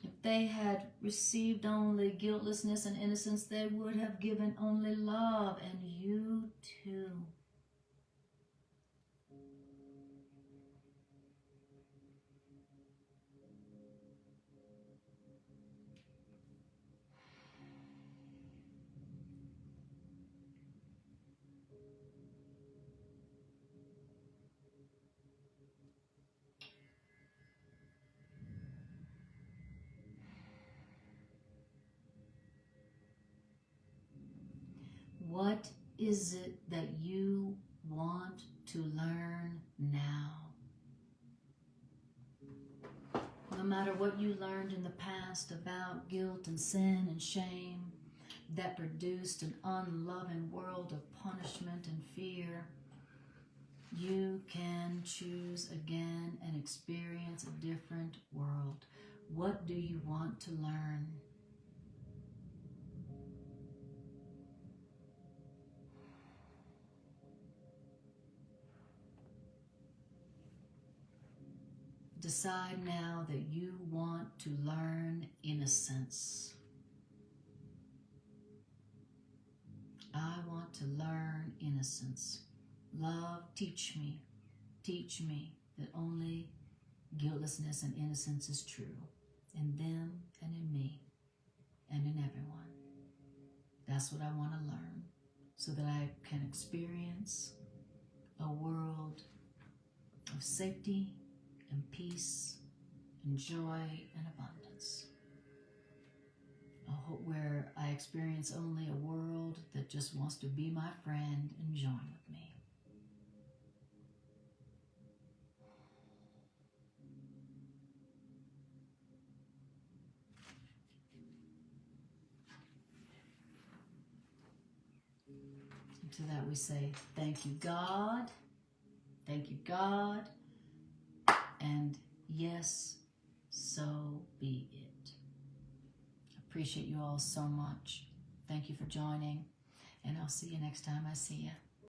If they had received only guiltlessness and innocence, they would have given only love, and you too. What is it that you want to learn now? No matter what you learned in the past about guilt and sin and shame that produced an unloving world of punishment and fear, you can choose again and experience a different world. What do you want to learn? Decide now that you want to learn innocence. I want to learn innocence. Love, teach me that only guiltlessness and innocence is true in them and in me and in everyone. That's what I want to learn so that I can experience a world of safety and peace and joy and abundance. Where I experience only a world that just wants to be my friend and join with me. And to that we say, thank you, God. Thank you, God. And yes, so be it. Appreciate you all so much. Thank you for joining, and I'll see you next time I see you.